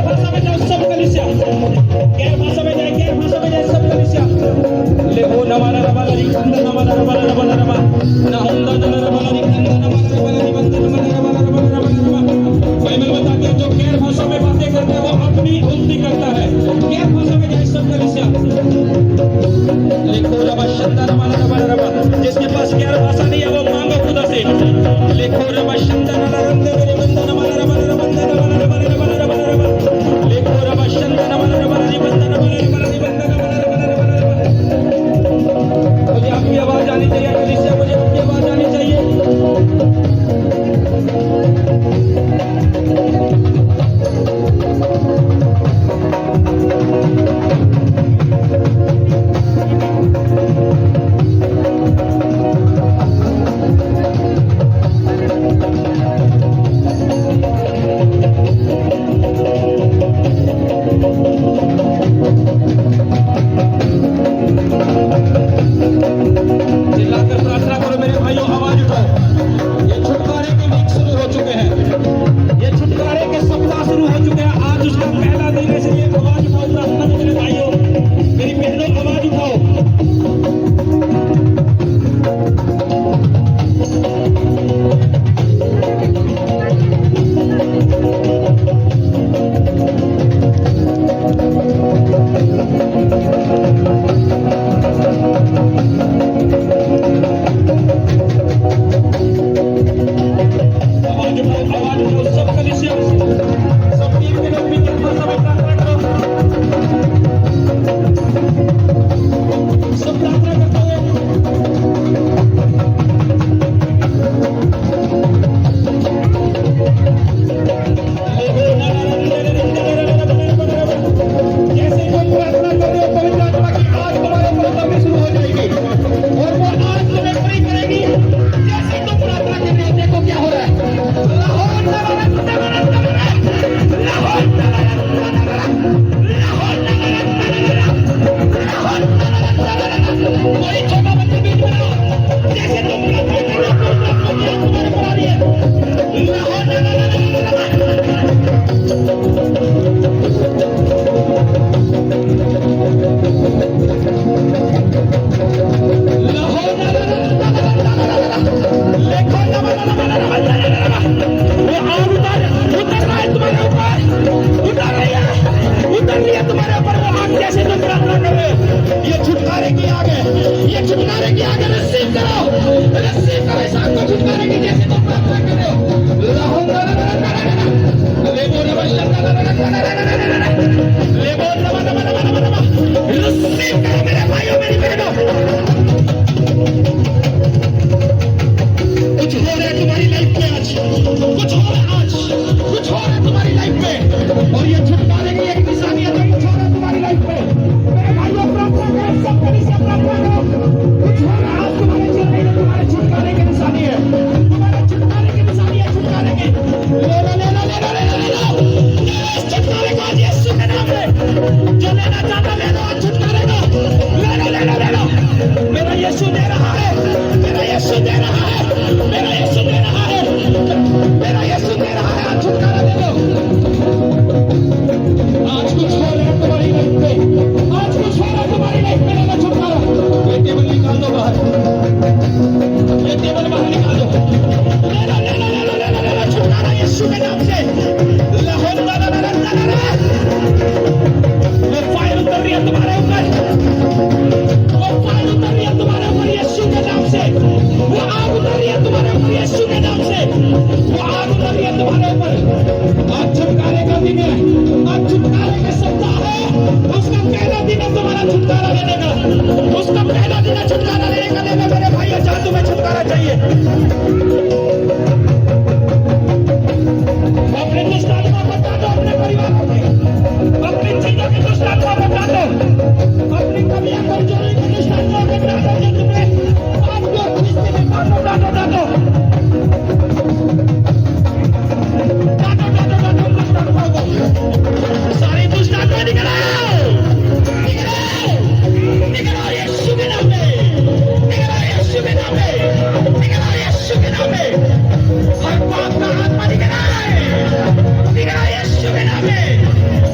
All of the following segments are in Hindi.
गैर भाषा में जाओ सब कलिसिया, गैर भाषा में जाए, गैर भाषा में जाए सब कलिसिया। ले हो नमाना रबाला रिकंदा नमाना रबाला रबाला रबा ना होंदा ना रबाला रिकंदा नमाना रबाला रिबंदा नमाना रबाला रबाला रबाला रबा। बाइबल बताती है जो गैर भाषा में बातें करता है वो अपनी उल्टी करता है। गैर भाषा में जाए सब कलिसिया। लिखो रबा शंदा नमाना रबाला रबा। जिसके पास गैर भाषा नहीं है वो मांगो खुदा से। लिखो रबा शंदा नमाना रिबंदा नमाना रबाला रबंदा नमाना रबाला रबाला रबाला रबा। लिखो रबा शंदा नमाना रबाला रिबंदा नमाना रबाला रिबंदा नमाना रबाला रबाला रबा। मुझे आपकी आवाज आनी चाहिए कलीसिया, मुझे आपकी आवाज आनी चाहिए।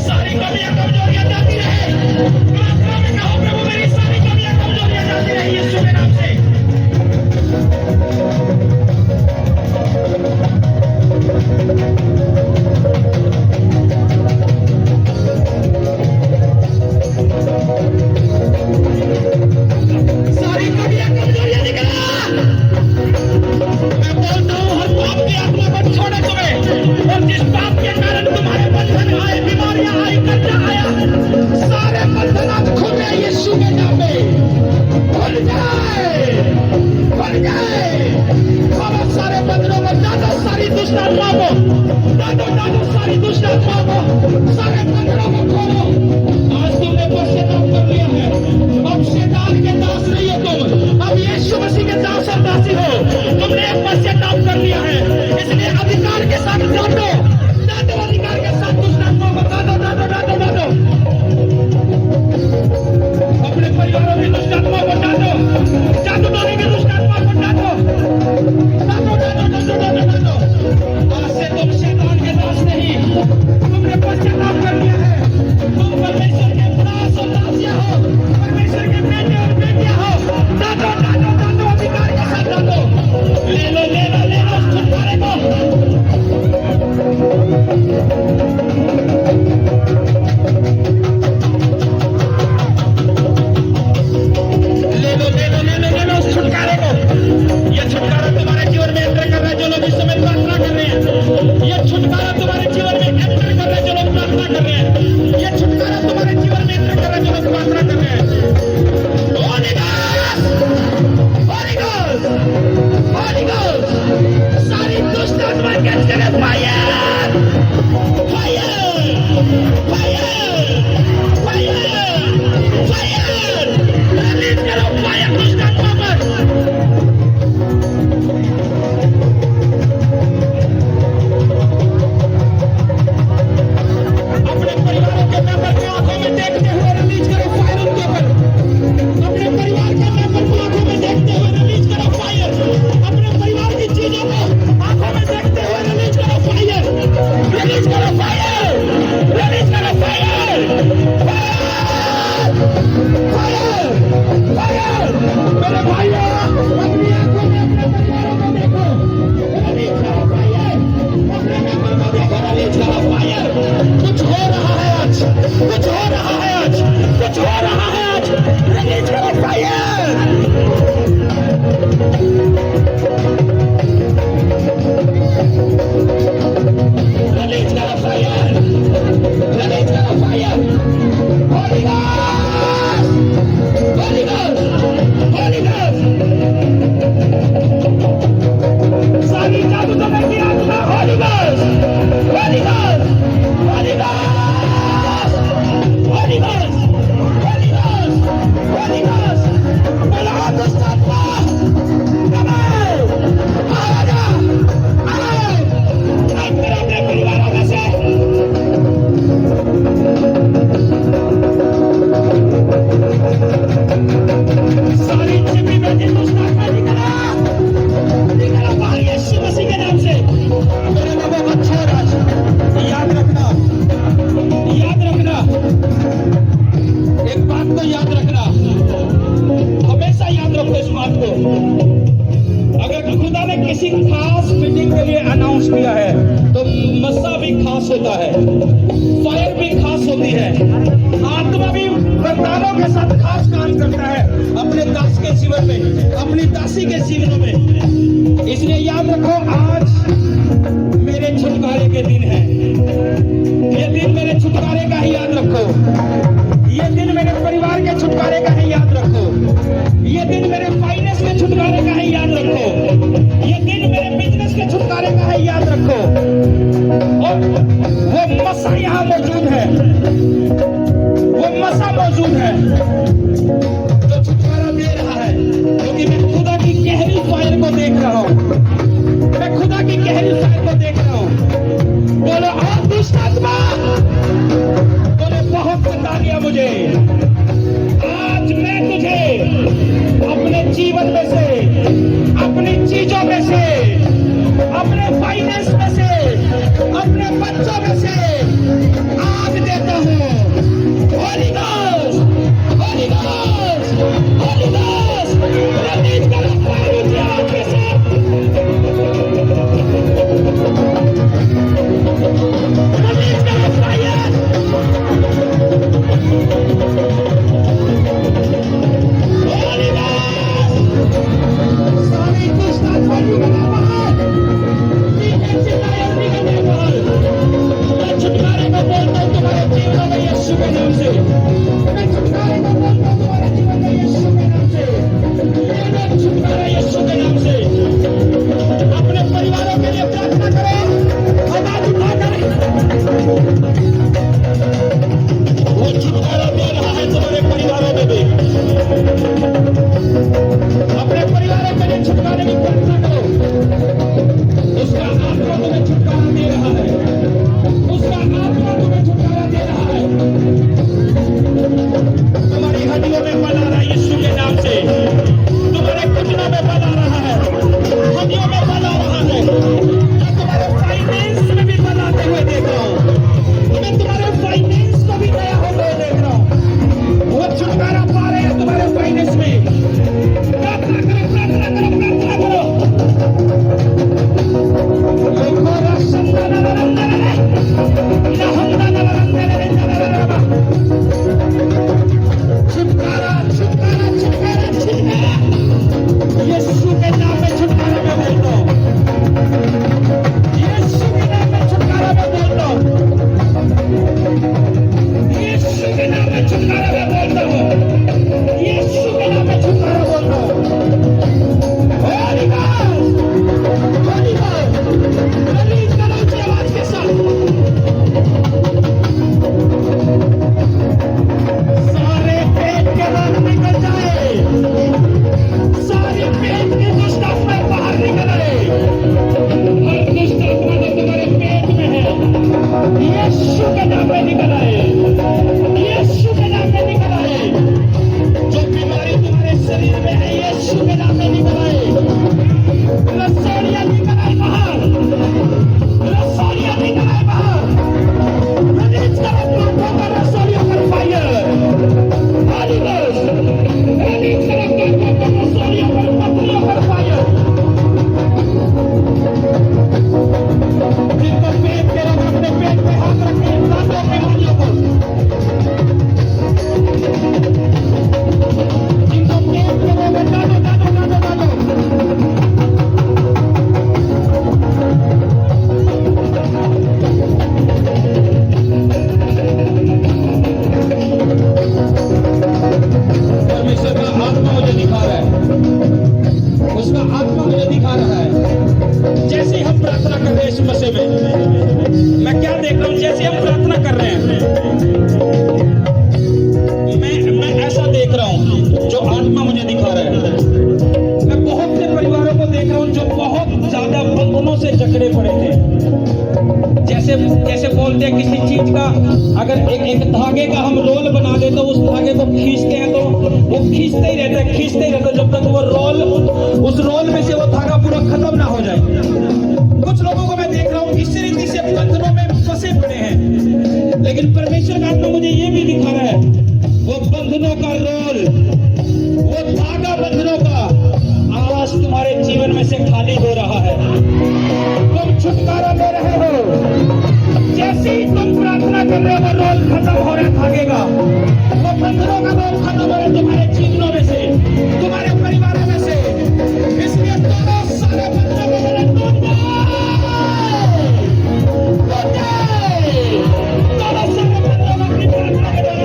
सारी कमियां कमजोरियां जाती रहे। प्रार्थना में कहो प्रभु मेरी सारी कमियां कमजोरियां जाती रहे यीशु के नाम से। सारी कमियां कमजोरियां निकला। मैं बोलता हूं हर पाप की आत्मा को छोड़े तुम्हें, और जिस पाप के कारण तुम्हारे बंधन आए, बीमारियां आई, कर्जा आया, सारे बंधन आज खुल गए यीशु के नाम में। खुल जाए, खुल जाए। खोलो सारे बंधनों को, डालो सारी दुष्ट आत्मा को, डालो सारी दुष्ट आत्मा को, सारे बंधनों को खोलो। आज तुमने पश्चाताप कर लिया है, अब शैतान के दास नहीं हो तुम, अब यीशु मसीह के दास और दासी हो। तुमने पश्चाताप कर लिया है, इसलिए अधिकार के साथ डालो, अधिकार के साथ दुष्ट आत्मा को डालो। अपने परिवारों की दुष्ट आत्मा को डालो, जादू टोने की दुष्ट आत्मा को डालो। आज से तुम शैतान के दास नहीं, तुमने पश्चाताप कर लिया है। तुम परमेश्वर के दास और दासियां हो, परमेश्वर के बेटे और बेटियां हो। डालो अधिकार के साथ डालो। ले लो छुटकारे को। ले लो उस छुटकारे को। ये छुटकारा तुम्हारे जीवन में एंटर कर रहा है जो लोग इस समय प्रार्थना कर रहे हैं। ये छुटकारा तुम्हारे जीवन में एंटर कर रहा है जो लोग प्रार्थना कर रहे हैं। ये छुटकारा तुम्हारे जीवन में एंटर कर रहा है जो लोग प्रार्थना कर रहे हैं। Holy Ghost, सारी दुष्ट आत्मा कैच करे फायर, रिलीज करो फायर दुष्ट आत्मा पर। अपने परिवारों के मेंबर को आंखों में देखते हुए रिलीज करो फायर उनके ऊपर। अपने परिवार के मेंबर को आंखों में देखते हुए रिलीज करो फायर। अपने परिवार की चीजों को आंखों में देखते हुए रिलीज करो फायर, रिलीज करो फायर, रिलीज करो फायर, फायर। मेरे भाइयों, अपनी आंखों में अपने परिवारों को देखो, रिलीज करो फायर। अपने मेंबर को देखो, रिलीज करो फायर। कुछ हो रहा है आज, कुछ हो रहा है आज, कुछ हो रहा है आज। रिलीज करो fire. Release the fire! Release the fire! Holy Ghost! Holy Ghost! Holy Ghost! सारी जादू टोने की आत्मा Holy Ghost! Holy Ghost! Holy Ghost! Holy Ghost! Holy Ghost! Holy Ghost! बोलो दुष्ट आत्मा! अपने परिवारों में से सारी छिपी बैठी दुष्ट आत्मा निकला बाहर यीशु मसीह के नाम से। मेरे लोगों को छोड़ आज, याद रखना, एक बात तो याद रखना, हमेशा याद रखो इस बात को। अगर खुदा ने किसी खास मीटिंग के लिए अनाउंस किया है तो मस्सा भी खास होता है, फायर भी खास होती है, आत्मा भी वरदानों के साथ खास काम करता है अपने दास के जीवन में, अपनी दासी के जीवन में। इसलिए याद रखो, आज मेरे छुटकारे के दिन है। ये दिन मेरे छुटकारे का ही याद रखो। ये दिन मेरे परिवार के छुटकारे का ही याद रखो। ये दिन मेरे फाइनेंस के छुटकारे का ही याद रखो। ये दिन मेरे बिजनेस के छुटकारे का है, याद रखो। और वो मसा यहाँ मौजूद है, वो मसा मौजूद है जो छुटकारा दे रहा है, क्योंकि मैं खुदा की गहरी फायर को देख रहा हूँ। मैं खुदा की गहरी फायर को देख रहा हूँ। बोलो और दुष्ट आत्मा, बोले बहुत बता दिया मुझे। आज मैं तुझे अपने जीवन में से, अपनी चीजों में से, अपने फाइनेंस में से, अपने बच्चों में से आग देता हूं। यीशु के नाम में निकल आए, यीशु के नाम में निकल आए। जो बीमारी तुम्हारे शरीर में है यीशु के नाम में निकल आए। रसोलियां निकल आए बाहर, रसोलियां निकल आए बाहर। रिलीज करो तुमको का रसोलियों पर फायर, होली गोस्ट रिलीज करो तुमको का रसोलियों पर, पत्नियों पर फायर। जिनको पेट के रोग अपने पेट पे हाथ रखे, दांतों के बीमारियों को, जिनको पेट के रोग है दादो दादो दादो दादो। परमेश्वर का आत्मा मुझे दिखा रहा है, उसका आत्मा मुझे दिखा रहा है। जैसे हम प्रार्थना कर रहे हैं इस मसीह में, मैं क्या देख रहा हूं, जैसे हम प्रार्थना कर रहे हैं मैं ऐसा देख रहा हूं, जो आत्मा मुझे दिखा रहा है। मैं बहुत से परिवारों को देख रहा हूं जो बहुत ज्यादा बंधनों से जकड़े पड़े थे। जैसे बोलते हैं किसी चीज का, अगर एक धागे का हम रोल बना दे तो उस धागे को खींचते हैं तो वो खींचते ही रहता है, खींचते ही रहता है जब तक वो रोल, उस रोल में से वो धागा पूरा खत्म ना हो जाए। कुछ लोगों को मैं देख रहा हूं इस रीति से बंधनों में फंसे पड़े हैं, लेकिन परमेश्वर का आत्मा मुझे ये भी दिखा रहा है, वो बंधनों का रोल, वो धागा बंधनों का आज तुम्हारे जीवन में से खाली हो रहा है। तुम छुटकारा ले रहे हो। जैसे ही तुम प्रार्थना कर रहे हो वो रोल खत्म हो रहा है धागे का, वो बंधनों का रोल खत्म हो रहा है तुम्हारे जीवनों में से, तुम्हारे परिवारों में से। इसलिए दोनों सारे बंधनों को मैंने तोड़ दिया, दोनों सारे बंधनों को अपनी प्रार्थना के द्वारा,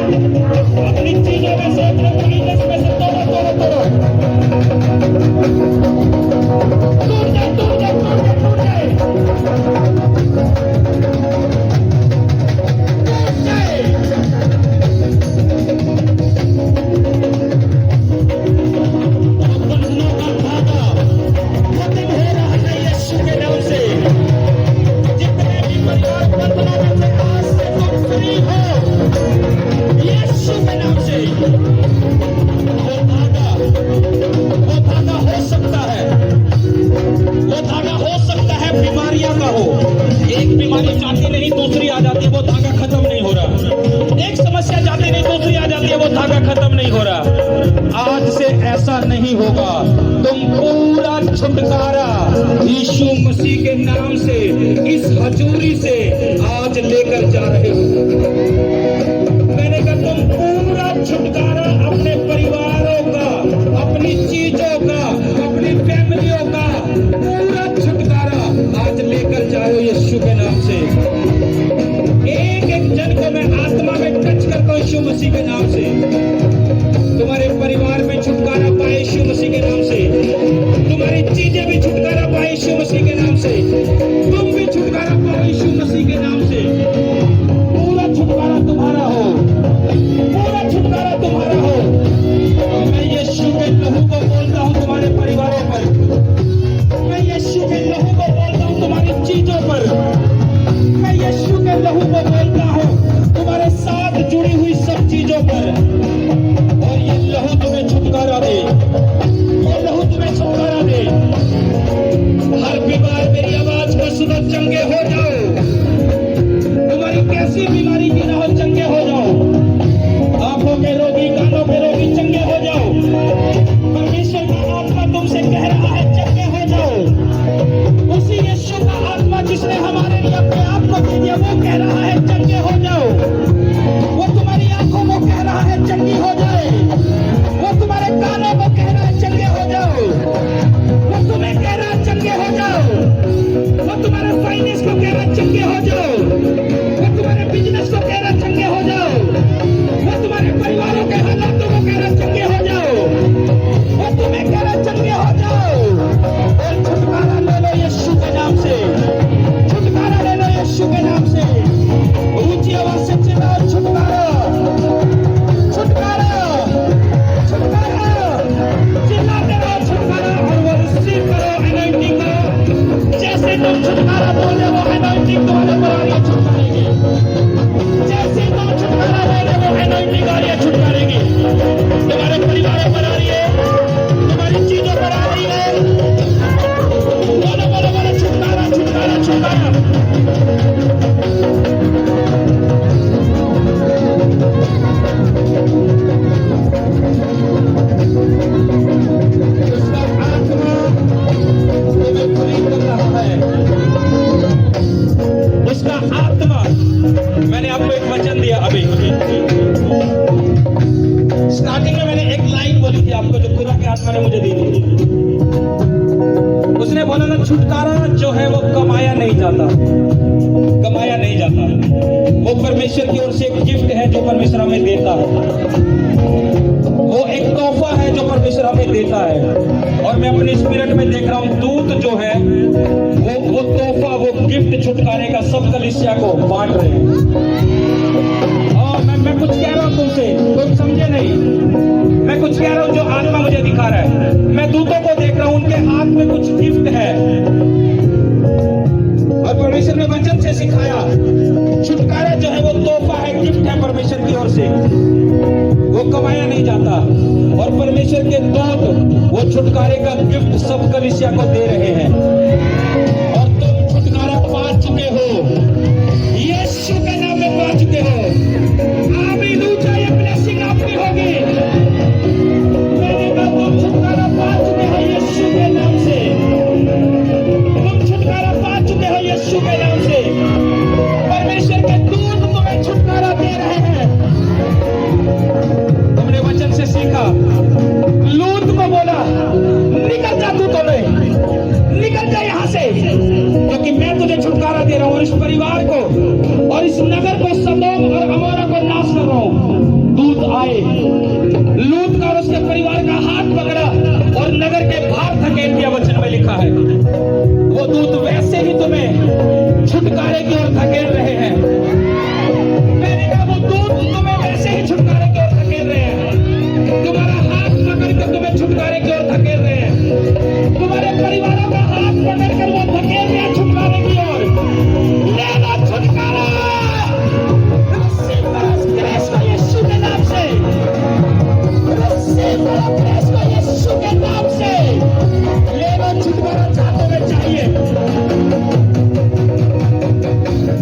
अपनी चीजों में से, अपने बिजनेस में से तोड़ो तोड़ो तोड़ो, टूट जाए टूट जाए टूट जाए टूट जाए। बीमारियां का हो, एक बीमारी जाती नहीं दूसरी आ जाती है, वो धागा खत्म नहीं हो रहा। एक समस्या जाती नहीं दूसरी आ जाती है, वो धागा खत्म नहीं हो रहा। आज से ऐसा नहीं होगा। तुम पूरा छुटकारा यीशु मसीह के नाम से, इस हजूरी से आज लेकर जा रहे हो। मैंने कहा तुम पूरा छुटकारा अपने परिवारों का, अपनी चीजों का, अपनी फैमिलियों का पूरा छुटकारा आज लेकर जाओ यीशु के नाम से। एक एक जन को मैं आत्मा में टच करता हूं यीशु मसीह के नाम से। तुम्हारे परिवार में छुटकारा पाए यीशु मसीह के नाम से, तुम्हारी चीजें भी छुटकारा पाए यीशु मसीह के नाम से, तुम भी छुटकारा पाओ यीशु मसीह के नाम से। पूरा छुटकारा तुम्हारा हो, पूरा छुटकारा तुम्हारा हो। मैं यीशु के लहू को बोलता हूं तुम्हारे परिवारों पर, मैं यीशु के लहू को बोलता हूं तुम्हारी चीजों पर, मैं यीशु के लहू को बोलता हूं तुम्हारे साथ जुड़ी हुई सब चीजों पर। और ये लहू तुम्हें छुटकारा दे, ये लहू तुम्हें छुटकारा दे। हर बीमार मेरी आवाज को सुनो, चंगे हो जाओ। तुम्हारी कैसी बीमारी की ना हो, चंगे हो जाओ। आंखों के रोगी, कानों के रोगी, चंगे हो जाओ। परमेश्वर का आत्मा तुमसे कह रहा है चंगे हो जाओ। उसी यीशु का आत्मा जिसने हमारे लिए अपने आप को दे दिया, वो कह रहा है चंगे हो जाओ। वो तुम्हारी आंखों को कह रहा है चंगी हो जाए, वो तुम्हारे कानों को कह रहा है चंगे हो जाओ, वो तुम्हें कह रहा है चंगे हो जाओ, वो तुम्हारे फाइनेंस को कह रहा है चंगे हो जाओ, वो तुम्हारे बिजनेस को कह रहा है चंगे वचन दिया अभी स्टार्टिंग में मैंने एक लाइन बोली थी आपको, जो खुदा की आत्मा ने मुझे दी थी। उसने बोला ना, छुटकारा जो है वो कमाया नहीं जाता, कमाया नहीं जाता, वो परमेश्वर की ओर से एक गिफ्ट है जो परमेश्वर हमें देता है, वो एक तोहफा है जो परमेश्वर हमें देता है। और मैं अपने स्पिरिट में देख रहा हूँ दूत जो है वो तोहफा, वो गिफ्ट छुटकारे का सब कलीसिया को बांट रहे हैं। और मैं कुछ कह रहा हूँ तुमसे, तुम समझे नहीं, मैं कुछ कह रहा हूँ जो आत्मा मुझे दिखा रहा है। मैं दूतों को देख रहा हूँ, उनके हाथ में कुछ गिफ्ट है, और परमेश्वर ने वचन से सिखाया छुटकारा जो है वो तोहफा है, गिफ्ट है परमेश्वर की ओर से, वो कमाया नहीं जाता। और परमेश्वर के दूत वो छुटकारे का गिफ्ट सब कलीसिया को दे रहे हैं। और तुम छुटकारा पा चुके हो, यीशु के नाम में पा चुके हो। आमीन, ऊंचा ये ब्लेसिंग आपकी होगी। मैंने कहा तुम छुटकारा पा चुके हो यीशु के नाम से, तुम छुटकारा पा चुके हो यीशु के नाम से। परमेश्वर के दूत तुम्हें छुटकारा दे रहे हैं। तुमने वचन से सीखा, लूत को बोला निकल जा, तू तो निकल जा यहाँ से, क्योंकि मैं तुझे छुटकारा दे रहा हूँ, और इस परिवार को और इस नगर को, सदोम और अमोरा को नाश कर रहा हूँ। दूत आए, लूत का और उसके परिवार का हाथ पकड़ा और नगर के बाहर धकेल दिया। वचन में लिखा है वो दूत वैसे ही तुम्हें छुटकारे की ओर धकेल रहे हैं। मैंने कहा वो दूत तुम्हें वैसे ही छुटकारे की ओर धकेल रहे हैं। तुम्हारा हाथ पकड़ कर तुम्हें छुटकारे की ओर धकेल रहे हैं। तुम्हारे परिवारों का हाथ पकड़ कर वो धकेल रहे हैं छुटकारे की ओर। ले लो छुटकारा, यीशु के नाम से, यीशु के नाम से ले लो छुटकारा। चाहतों में चाहिए,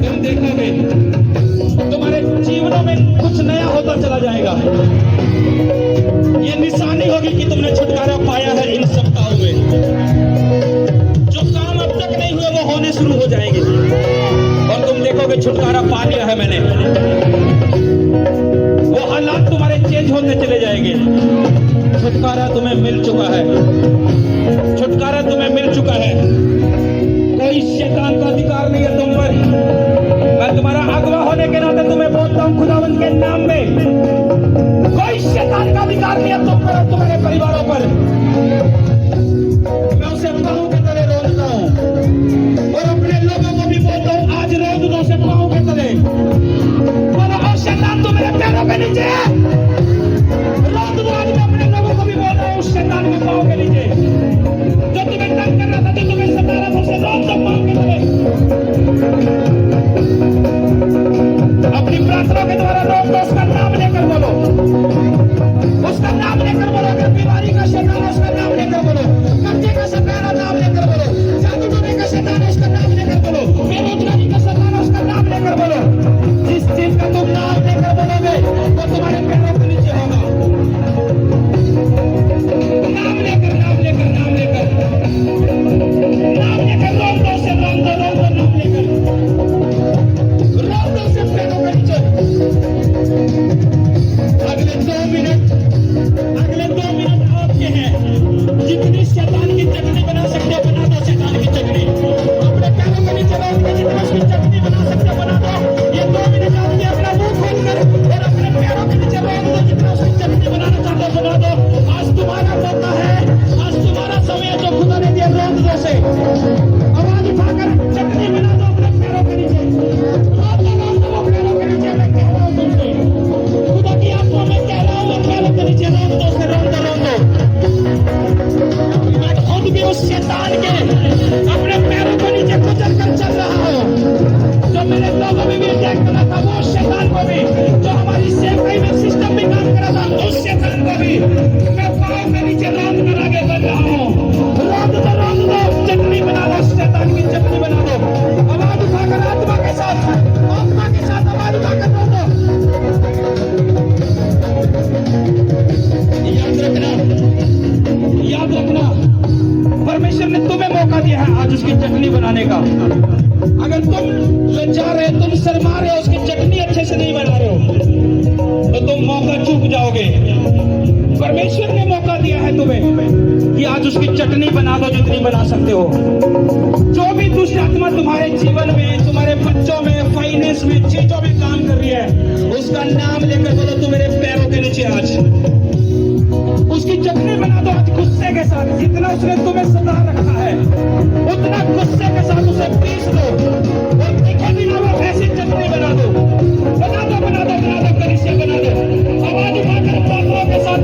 तुम देखोगे तुम्हारे जीवनों में कुछ नया होता चला जाएगा। ये निशानी होगी कि तुमने छुटकारा पाया है। इन सप्ताहों में जो काम अब तक नहीं हुए वो होने शुरू हो जाएंगे, और तुम देखोगे छुटकारा पा लिया है मैंने। वो हालात तुम्हारे चेंज होते चले जाएंगे। छुटकारा तुम्हें मिल चुका है, छुटकारा तुम्हें मिल चुका है। कोई शैतान का अधिकार नहीं है तुम पर। मैं तुम्हारा अगवा होने के नाते तुम्हें बोलता हूँ खुदावंद के नाम में, कोई शैतान का अधिकार नहीं है तुम पर और तुम्हारे परिवारों पर। मैं उसे पाँव के तले रोकता हूँ, और अपने लोगों को भी बोलता हूँ आज रोक दो उसे पाँव के तले। बोलो और शैतान तू मेरे पैरों के नीचे है, रोक दो। आज मैं अपने लोगों को भी बोल रहा हूँ उस शैतान को पाँव के नीचे, जो तुम्हें तंग कर रहा था, जो तुम्हें सता रहा था, उसे रोक दो पाँव के तले। अपनी प्रार्थना के द्वारा रोक दो, उसका नाम लेकर बोलो, उसका नाम लेकर बोलो। अगर बीमारी का शैतान है उसका नाम लेकर बोलो, कब्जे का शैतान है नाम लेकर बोलो, जादू टोने का शैतान है उसका नाम लेकर बोलो, बेरोजगारी का शैतान है उसका नाम लेकर बोलो। जिस चीज का तुम नाम लेकर बोलोगे वो तुम्हारे पैरों के नीचे होगा। नाम लेकर, नाम लेकर, नाम लेकर, नाम लेकर रोक दो उसे, रोक दो, रोक दो, नाम लेकर रोक दो उसे पैरों के नीचे। तुम मौका चूक जाओगे। परमेश्वर ने मौका दिया है तुम्हें कि आज उसकी चटनी बना दो जितनी बना सकते हो। जो भी दुष्ट आत्मा तुम्हारे जीवन में, तुम्हारे बच्चों में, फाइनेंस में, चीजों में काम कर रही है, उसका नाम लेकर बोलो तू मेरे पैरों के नीचे आज। उसकी चटनी बना दो आज गुस्से के साथ। जितना उसने तुम्हें सता रखा है उतना गुस्से के साथ उसे पीस दो और तीखे भी ना हो, ऐसी चटनी बना दो, बना दो, बना दो, बना दो, कलीसिया बना दो। आवाज उठाकर प्रार्थना के साथ,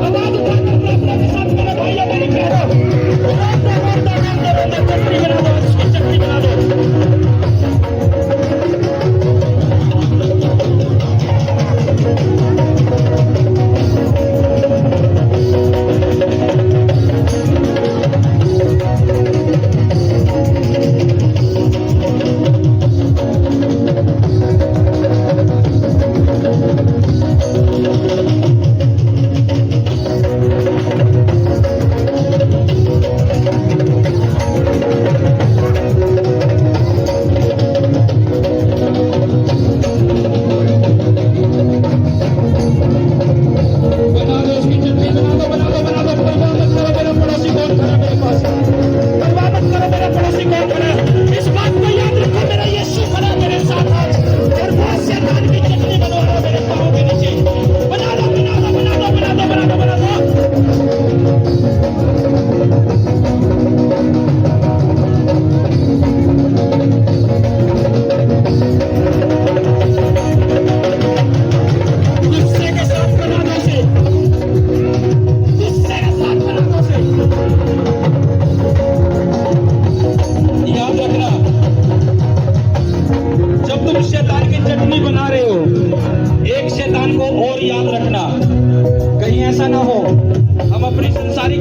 आवाज उठाकर प्रार्थना के साथ मेरे भाइयों मेरी बहनों, चटनी बना दो, उसकी चटनी बना दो।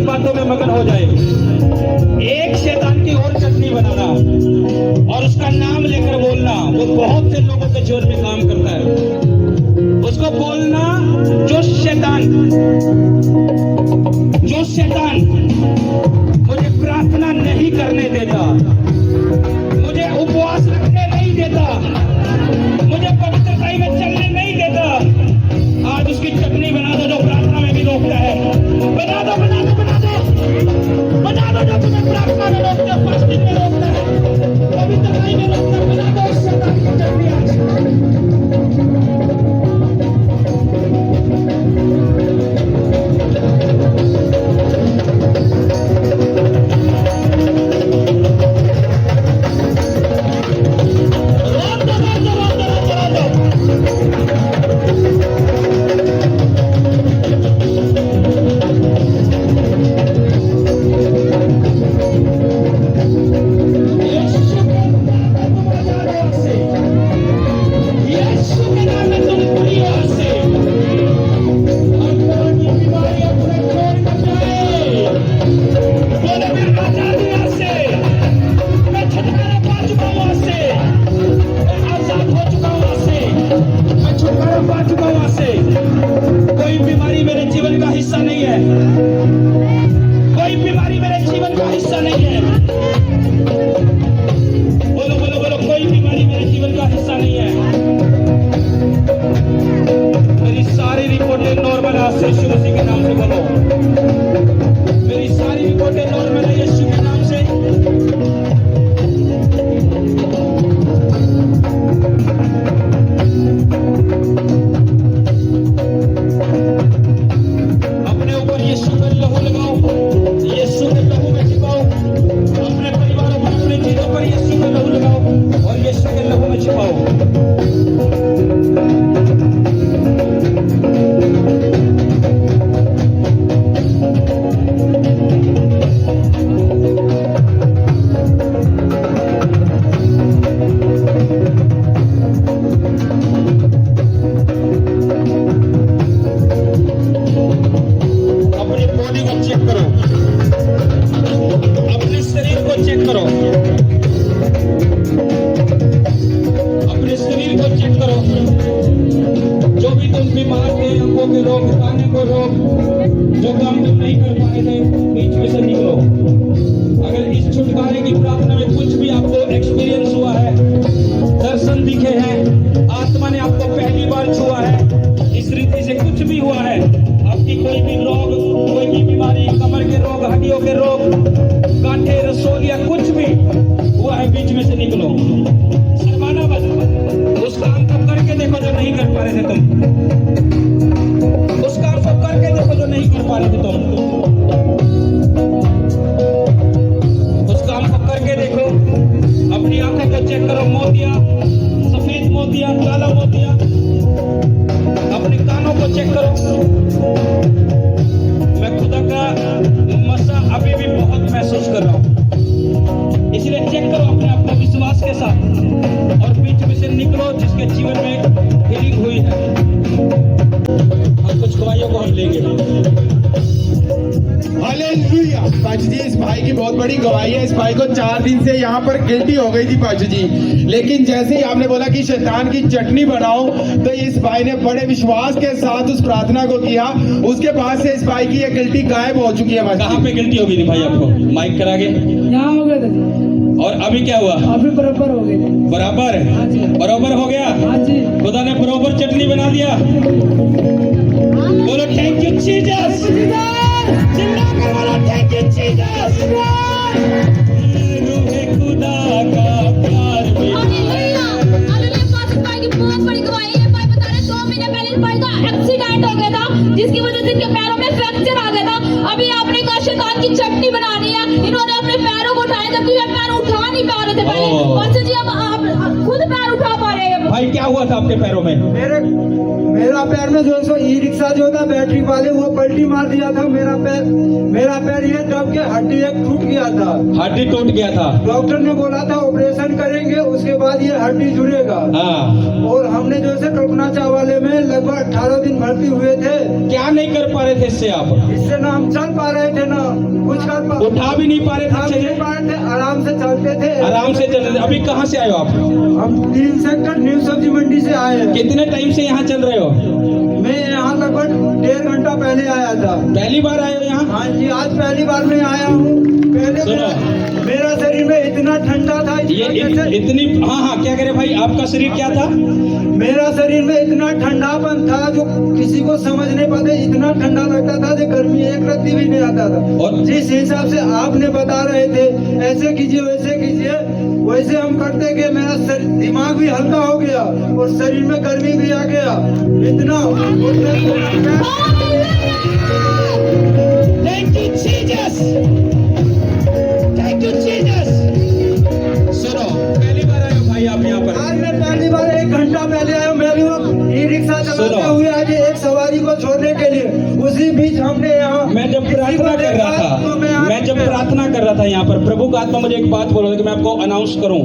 बातों में मगन हो जाए। एक शैतान की और चटनी बनाना और उसका नाम लेकर बोलना, वो बहुत से लोगों के जीवन में काम करता है। उसको बोलना, जो शैतान मुझे प्रार्थना नहीं करने देता, मुझे उपवास रखने नहीं देता, मुझे पवित्रता में चलने नहीं देता, आज उसकी चटनी बना दो जो प्रार्थना में भी रोकता है। बना दो, बना दो, बना दो, बना दो जो तुम्हें प्रार्थना में रोकता है, फास्टिंग में रोकता है, पवित्रता में रोकता है। बना दो उस शैतान की चटनी आज। कोई बीमारी मेरे जीवन का हिस्सा नहीं है, कोई बीमारी मेरे जीवन का हिस्सा नहीं है। बोलो बोलो बोलो, कोई बीमारी मेरे जीवन का हिस्सा नहीं है। मेरी सारी रिपोर्टें नॉर्मल है, आज से यीशु मसीह के नाम से बोलो। मेरी सारी रिपोर्टें नॉर्मल है यीशु के नाम से। जो काम तुम नहीं कर पाए थे, बीच में से निकलो। अगर इस छुटकारे की प्रार्थना में कुछ भी आपको एक्सपीरियंस हुआ है, दर्शन दिखे हैं, आत्मा ने आपको पहली बार छुआ है, देखो जो नहीं कर पा रहे थे तुम, उस काम को करके देखो जो नहीं कर पा रहे थे तुम, उस काम को करके देखो। अपनी आंखों को चेक करो, मोतिया, सफेद मोतिया, काला मोतिया। अपने कानों को चेक करो। मैं खुदा का मसा अभी भी बहुत महसूस कर रहा हूँ, इसलिए चेक करो अपने आप को विश्वास के साथ और बीच में से निकलो जिसके जीवन में हीलिंग हुई है। और कुछ गवाहियों को हम लेंगे। हालेलुया। पाशु जी, इस भाई की बहुत बड़ी गवाही है। इस भाई को 4 दिन से यहाँ पर गिल्टी हो गई थी पाशु जी, लेकिन जैसे ही आपने बोला कि शैतान की चटनी बनाओ, तो इस भाई ने बड़े विश्वास के साथ उस प्रार्थना को किया। उसके बाद से इस भाई की ये गिल्टी गायब हो चुकी है। कहाँ पे गिल्टी हो गई थी भाई आपको? माइक करा के यहाँ हो गए थे, और अभी क्या हुआ? अभी बराबर हो गए थे। बराबर हाँ जी। बराबर हो गया। हाँ जी। खुदा ने बराबर चटनी बना दिया। बोलो थैंक यू जीसस। चिल्ला के बोलो थैंक यू जीसस। रूहे खुदा का प्यार में हालेलुया, हालेलुया। पास्टर भाई की बहुत बड़ी गवाही है। भाई बता रहे 2 महीने पहले इस भाई का एक्सीडेंट हो गया था, जिसकी वजह से इनके पैरों में फ्रैक्चर आ गया था। अभी आपने कहा शैतान की चटनी बनानी है, इन्होंने अपने पैरों को उठाए, जबकि वे पैर उठा नहीं पा रहे थे पहले। पास्टर जी अब आप खुद पैर उठा पा रहे हैं। भाई क्या हुआ था आपके पैरों में? मेरा पैर में जो है सो ई रिक्शा जो था बैटरी वाले, वो पलटी मार दिया था। मेरा पैर ये दब के हड्डी एक टूट गया था। हड्डी टूट गया था। डॉक्टर ने बोला था ऑपरेशन करेंगे, उसके बाद ये हड्डी जुड़ेगा। हाँ। और हमने जो है टोकना चावाले में लगभग 18 दिन भर्ती हुए थे। क्या नहीं कर पा रहे थे इससे आप? इससे ना हम चल पा रहे थे, ना कुछ कर पा उठा भी नहीं पा रहे उठा थे, नहीं पा रहे थे, आराम से चलते थे। आराम से चल रहे थे। अभी कहाँ से आए हो आप? हम 3 सेक्टर न्यू सब्जी मंडी से आए हैं। कितने टाइम से यहाँ चल रहे हो? मैं यहाँ लगभग 1.5 घंटा पहले आया था। पहली बार आए हो यहाँ? हाँ जी, आज पहली बार मैं आया हूँ। पहले मेरा शरीर में इतना ठंडा था, इतनी हाँ क्या करे भाई, आपका शरीर क्या था? मेरा शरीर में इतना ठंडापन था जो किसी को समझ नहीं पाते। इतना ठंडा लगता था जो गर्मी एक रत्ती भी नहीं आता था। और जिस हिसाब से आपने बता रहे थे ऐसे कीजिए वैसे कीजिए, वैसे हम करते गए। मेरा दिमाग भी हल्का हो गया और शरीर में गर्मी भी आ गया। इतना thank you Jesus, thank you Jesus. सुनो, पहली बार आए हो भाई आप यहाँ पर? आज मैं पहली बार 1 घंटा पहले आया हूँ। मैं भी ई रिक्शा चलाते हुए आज एक सवारी को छोड़ने के लिए, उसी बीच हमने यहाँ मैं जब प्रार्थना कर रहा था, मैं जब प्रार्थना कर रहा था यहाँ पर, प्रभु का आत्मा मुझे एक बात बोल रहा था कि मैं आपको अनाउंस करूं।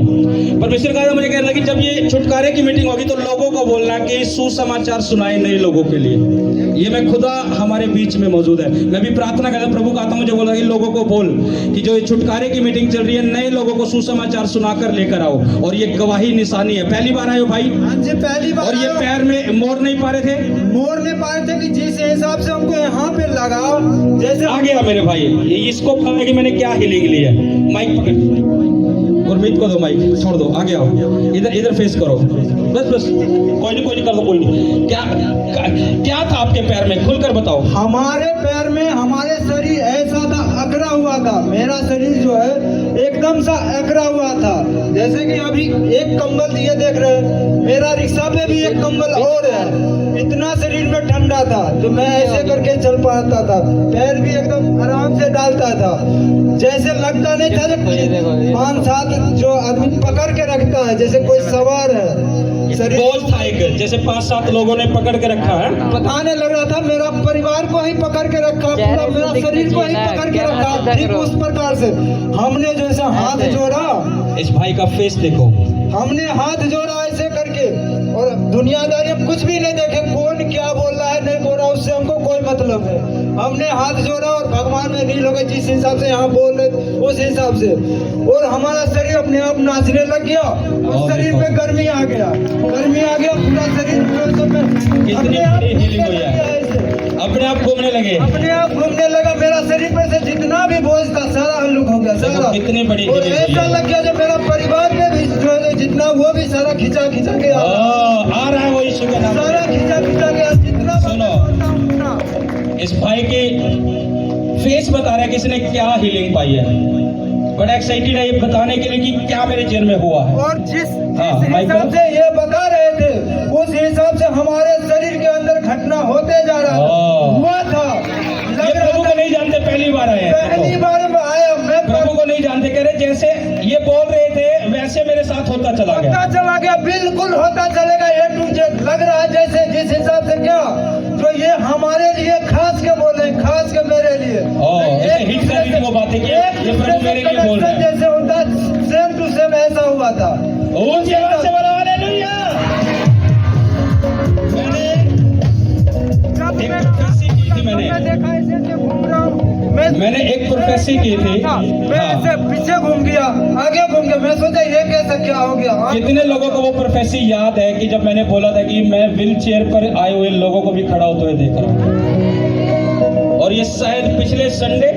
परमेश्वर का मुझे कह रहा था कि जब ये छुटकारे की मीटिंग होगी तो लोगों को बोलना कि सुसमाचार सुनाए नए लोगों के लिए। ये मैं खुदा हमारे बीच में मौजूद है। मैं भी प्रार्थना कर रहा था, प्रभु का आत्मा मुझे बोल रहा है कि लोगों को बोल कि जो ये छुटकारे की मीटिंग चल रही है, नए लोगों को सुसमाचार सुनाकर लेकर आओ। और ये गवाही निशानी है। पहली बार आए हो भाई? हाँ जी, पहली बार। और ये पैर में मोड़ नहीं पा रहे थे? मोड़ नहीं पा रहे थे कि जिस हिसाब से हमको यहाँ पे लगाओ, जैसे आ गया मेरे भाई। ये इसको पता है कि मैंने क्या हीलिंग ली है। माइक पकड़, गुरमीत को दो माइक, छोड़ दो, आगे आओ, इधर फेस करो। बस कोई नहीं कर दो, कोई नहीं। क्या था आपके पैर में? खुलकर बताओ। हमारे पैर में, हमारे शरीर ऐसा था, अकड़ा हुआ था। मेरा शरीर जो है एकदम सा अकड़ा हुआ था। जैसे कि अभी एक कंबल ये देख रहे हैं, मेरा रिक्शा पे भी एक कंबल और है। इतना शरीर में ठंडा था तो मैं ऐसे करके चल पाता था। पैर भी एकदम आराम से डालता था, जैसे लगता नहीं था 5-7 जो आदमी पकड़ के रखता है, जैसे कोई सवार है। शरीर बोझ था एक, जैसे 5-7 लोगों ने पकड़ के रखा है। पता नहीं लग रहा था, मेरा परिवार को ही पकड़ के रखा, पूरा मेरा शरीर को ही पकड़ के रखा। ठीक उस प्रकार से हमने जैसे हाथ जोड़ा, इस भाई का फेस देखो। हमने हाथ जोड़ा ऐसे करके, और दुनियादारी हम कुछ भी नहीं देखे, कौन क्या बोल रहा है नहीं बोल रहा, उससे हमको कोई मतलब है। हमने हाथ जोड़ा और भगवान में नील हो गए, जिस हिसाब से यहाँ बोल रहे उस हिसाब से, और हमारा शरीर अपने आप नाचने लग गया और शरीर में गर्मी आ गया, पूरा शरीर कितनी बड़ी हीलिंग हुई है। अपने आप घूमने लगे, अपने आप घूमने लगा। मेरा शरीर पे से जितना भी बोझ था सारा हल्लुक हो गया, सारा। कितनी बड़ी और healing हुई ऐसा है। लग गया जो मेरा परिवार में भी जो है जितना, वो भी सारा खिंचा के आ रहा है वो यीशु के नाम सारा से। खिंचा गया, जितना सुनो। उतना। इस भाई के फेस बता रहा है कि इसने क्या हीलिंग पाई है। बड़ा एक्साइटेड है ये बताने के लिए कि क्या मेरे जीवन में हुआ है। और जिस हाँ, हिसाब से ये बता रहे थे, उस हिसाब लग रहा है जैसे जिस हिसाब से क्या जो ये हमारे लिए खास के बोले, खास के मेरे लिए ऐसे हिट कर दी वो बातें कि ये प्रभु मेरे लिए बोल रहे हैं। जैसे होता सेम टू सेम ऐसा हुआ था। ऊंची आवाज से बोलो हालेलुया। मैंने एक प्रोफेसी की थी, देखा ऐसे घूम रहा हूँ मैंने एक प्रोफेसी की थी। मैं ऐसे पीछे घूम गया, आगे घूम गया, मैं सोचा ये कैसे क्या हो गया। कितने लोगों को वो प्रोफेसी याद है कि जब मैंने बोला था कि मैं व्हील चेयर पर आए हुए लोगों को भी खड़ा होते हुए देख रहा हूँ। और ये शायद पिछले संडे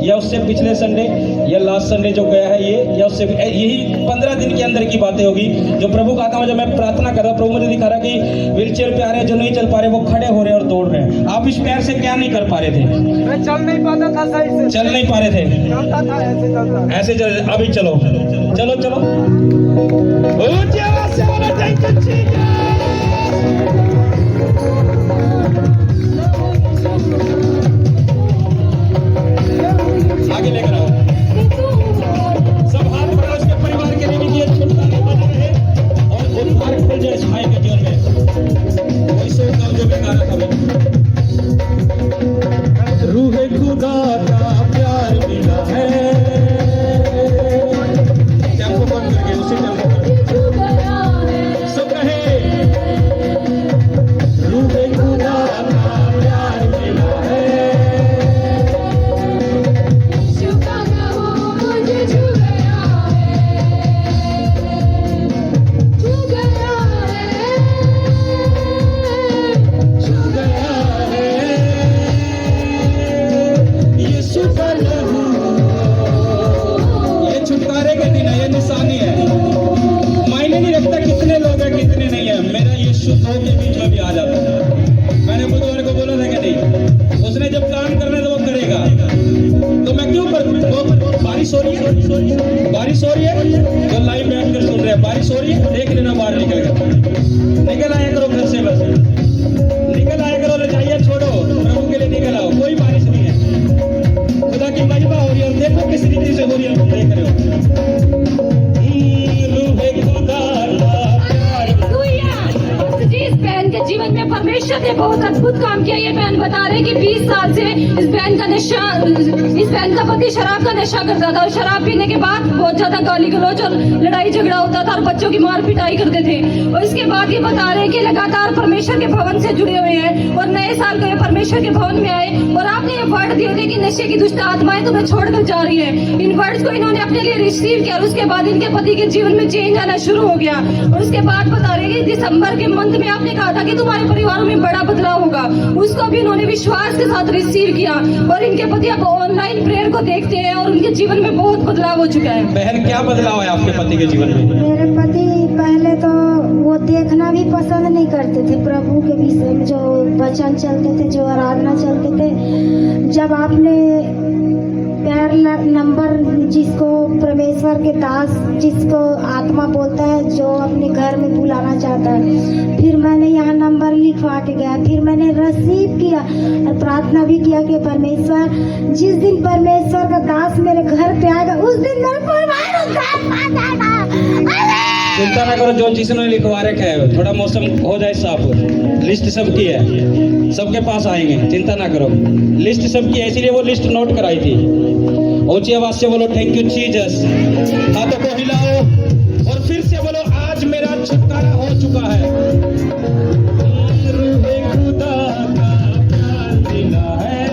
या उससे पिछले संडे या लास्ट संडे जो गया है ये, या उससे यही 15 दिन के अंदर की बातें होगी जो प्रभु का आता है। जब मैं प्रार्थना कर रहा, प्रभु मुझे दिखा रहा कि व्हील चेयर पे आ रहे हैं, जो नहीं चल पा रहे वो खड़े हो रहे हैं और दौड़ रहे हैं। आप इस पैर से क्या नहीं कर पा रहे थे? मैं चल नहीं पाता था सही से, चल नहीं पा रहे थे, चलता था ऐसे चलता। ऐसे चल। अभी चलो चलो चलो, ऊंची आवाज से बोलो थैंक यू जीसस। आगे लेकर आओ, सब हाथ बढ़ाओ उसके परिवार के लिए भी ये छुटकारा बना रहे और उद्धार खुल जाए इस भाई के जीवन में। कोई सोचता हो जो बेकार था रूह खुदा का प्यार मिला है। टेम्पो बंद करके उसी टेम्पो पर सब कहे रूह खुदा का प्यार मिला है। छुटकारे के दिन है, ये निशानी है। मायने नहीं रखता कितने लोग हैं कितने नहीं है, मेरा यीशु दो के बीच में भी आ जाता है। मैंने बुधवार को बोला था कि नहीं, उसने जब काम करना है तो वो करेगा। तो मैं क्यों करूँ? बारिश हो रही है, बारिश हो रही है, जो लाइव बैठ कर सुन रहे हैं, बारिश हो रही है, देख लेना बाहर निकल आया करो घर से, बस निकल आया करो, ले जाइए छोड़ो, प्रभु के लिए निकल आओ। कोई बारिश नहीं है, खुदा की महिमा हो रही है। देखो किस रीति से हो रही है, तुम देख रहे हो। इस बहन के जीवन में परमेश्वर ने बहुत अद्भुत काम किया। ये बहन बता रहे कि 20 साल से इस बहन का पति शराब का नशा करता था और शराब पीने के बाद बहुत ज्यादा गाली गलौज और लड़ाई झगड़ा होता था और बच्चों की मार पिटाई करते थे। और इसके बाद ये बता रहे कि लगातार परमेश्वर के भवन से जुड़े हुए हैं और नए साल को ये परमेश्वर के भवन में आए और आपने ये वर्ड दिए थे कि नशे की दुष्ट आत्माएं तुम्हें छोड़कर जा रही है। इन वर्ड्स को इन्होंने अपने लिए रिसीव किया और उसके बाद इनके पति के जीवन में चेंज आना शुरू हो गया। और उसके बाद बता रहे कि दिसंबर के मंथ में आपने कहा था कि तुम्हारे परिवार में बड़ा बदलाव होगा, उसको भी इन्होंने विश्वास के साथ रिसीव किया और इनके पति अब ऑनलाइन प्रेयर को देखते हैं और उनके जीवन में बहुत बदलाव हो चुका है। बहन क्या बदलाव है आपके पति के जीवन में? मेरे पति पहले तो वो देखना भी पसंद नहीं करते थे, प्रभु के विषय में जो वचन चलते थे, जो आराधना चलते थे। जब आपने पैर नंबर, जिसको परमेश्वर के दास, जिसको आत्मा बोलता है, जो अपने घर में बुलाना चाहता है, फिर मैंने यहाँ नंबर लिखवा के गया, फिर मैंने रिसीव किया और प्रार्थना भी किया कि परमेश्वर, जिस दिन परमेश्वर का दास मेरे घर पे आएगा उस दिन मेरा परिवार उद्धार पा जाएगा। चिंता ना करो, जो जिसने लिखवा रखा है, थोड़ा मौसम हो जाए साफ, लिस्ट सबकी है, सबके पास आएंगे, चिंता ना करो। लिस्ट सबकी है, इसीलिए वो लिस्ट नोट कराई थी। ऊंची आवाज से बोलो थैंक यू जीसस। हाथों को हिलाओ और फिर से बोलो आज मेरा छुटकारा हो चुका है। खुदा का प्यार मिला है।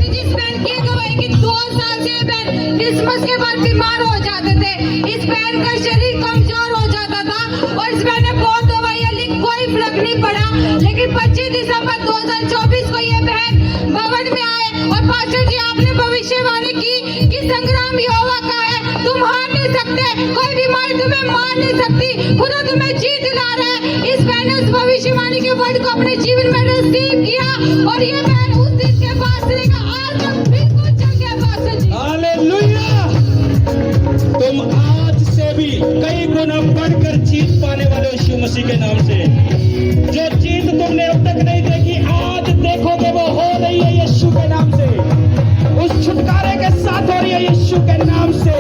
जिस बहन की गवाही की 2 साल से बहन क्रिसमस के बाद बीमार हो जाते थे, इस बहन का शरीर कमजोर हो जाता था और इस बहन ने बहुत दवाइयां ली, कोई फर्क नहीं पड़ा। लेकिन 25 दिसंबर 2024 को ये बहन भवन में आए और पास्टर जी आपने भविष्यवाणी की कि संग्राम यहोवा का है, तुम हार नहीं सकते, कोई बीमारी तुम्हें मार नहीं सकती, खुदा तुम्हें जीत दिला रहा है। इस बहन ने उस भविष्यवाणी के वर्ड को अपने जीवन में रिसीव किया और ये बहन उस दिन के बाद से लेकर आज तक बिल्कुल चल गया। पास्टर जी हालेलुया। तुम आज से भी कई गुना बढ़कर जीत पाने वाले हो यीशु मसीह के नाम से। जो जीत तुमने अब तक नहीं देखी, आज देखोगे वो हो रही है यीशु के नाम से। उस छुटकारे के साथ हो रही है यीशु के नाम से।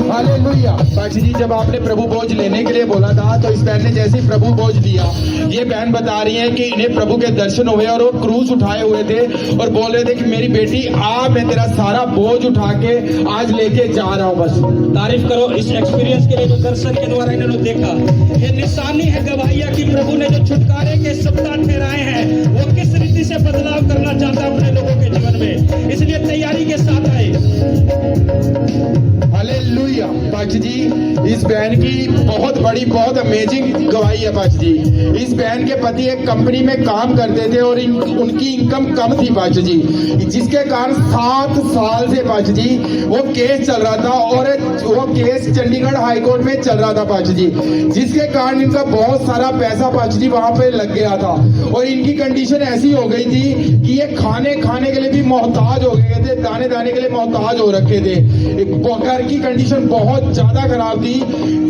हालेलुया। पाची जी, जब आपने प्रभु बोझ लेने के लिए बोला था तो इस बहन ने जैसे ही प्रभु बोझ दिया, ये बहन बता रही है कि इन्हें प्रभु के दर्शन हुए और वो क्रूस उठाए हुए थे और बोल रहे थे कि मेरी बेटी आ, मैं तेरा सारा बोझ उठा के आज लेके जा रहा हूँ। बस तारीफ करो इस एक्सपीरियंस के लिए जो दर्शन के द्वारा इन्होंने देखा। ये निशानी है गवाहिया कि प्रभु ने जो छुटकारे के सप्ताह ठहराए हैं वो किस रीति से बदलाव करना चाहता है अपने लोगों के जीवन में, इसलिए तैयारी के साथ आए। हालेलुया। पाची जी, इस बहन की बहुत बड़ी, बहुत अमेजिंग गवाही है। पाची जी, इस बहन के पति एक कंपनी में काम करते थे और उनकी इनकम कम थी पाची जी, जिसके कारण 7 साल से पाची जी वो केस चल रहा था और वो केस चंडीगढ़ हाई कोर्ट में चल रहा था पाची जी, जिसके कारण इनका बहुत सारा पैसा पाची जी वहां पे लग गया था और इनकी कंडीशन ऐसी हो गई थी कि ये खाने के लिए भी मोहताज हो गए थे, दाने के लिए मोहताज हो रखे थे। घर की कंडीशन बहुत ज्यादा खराब थी,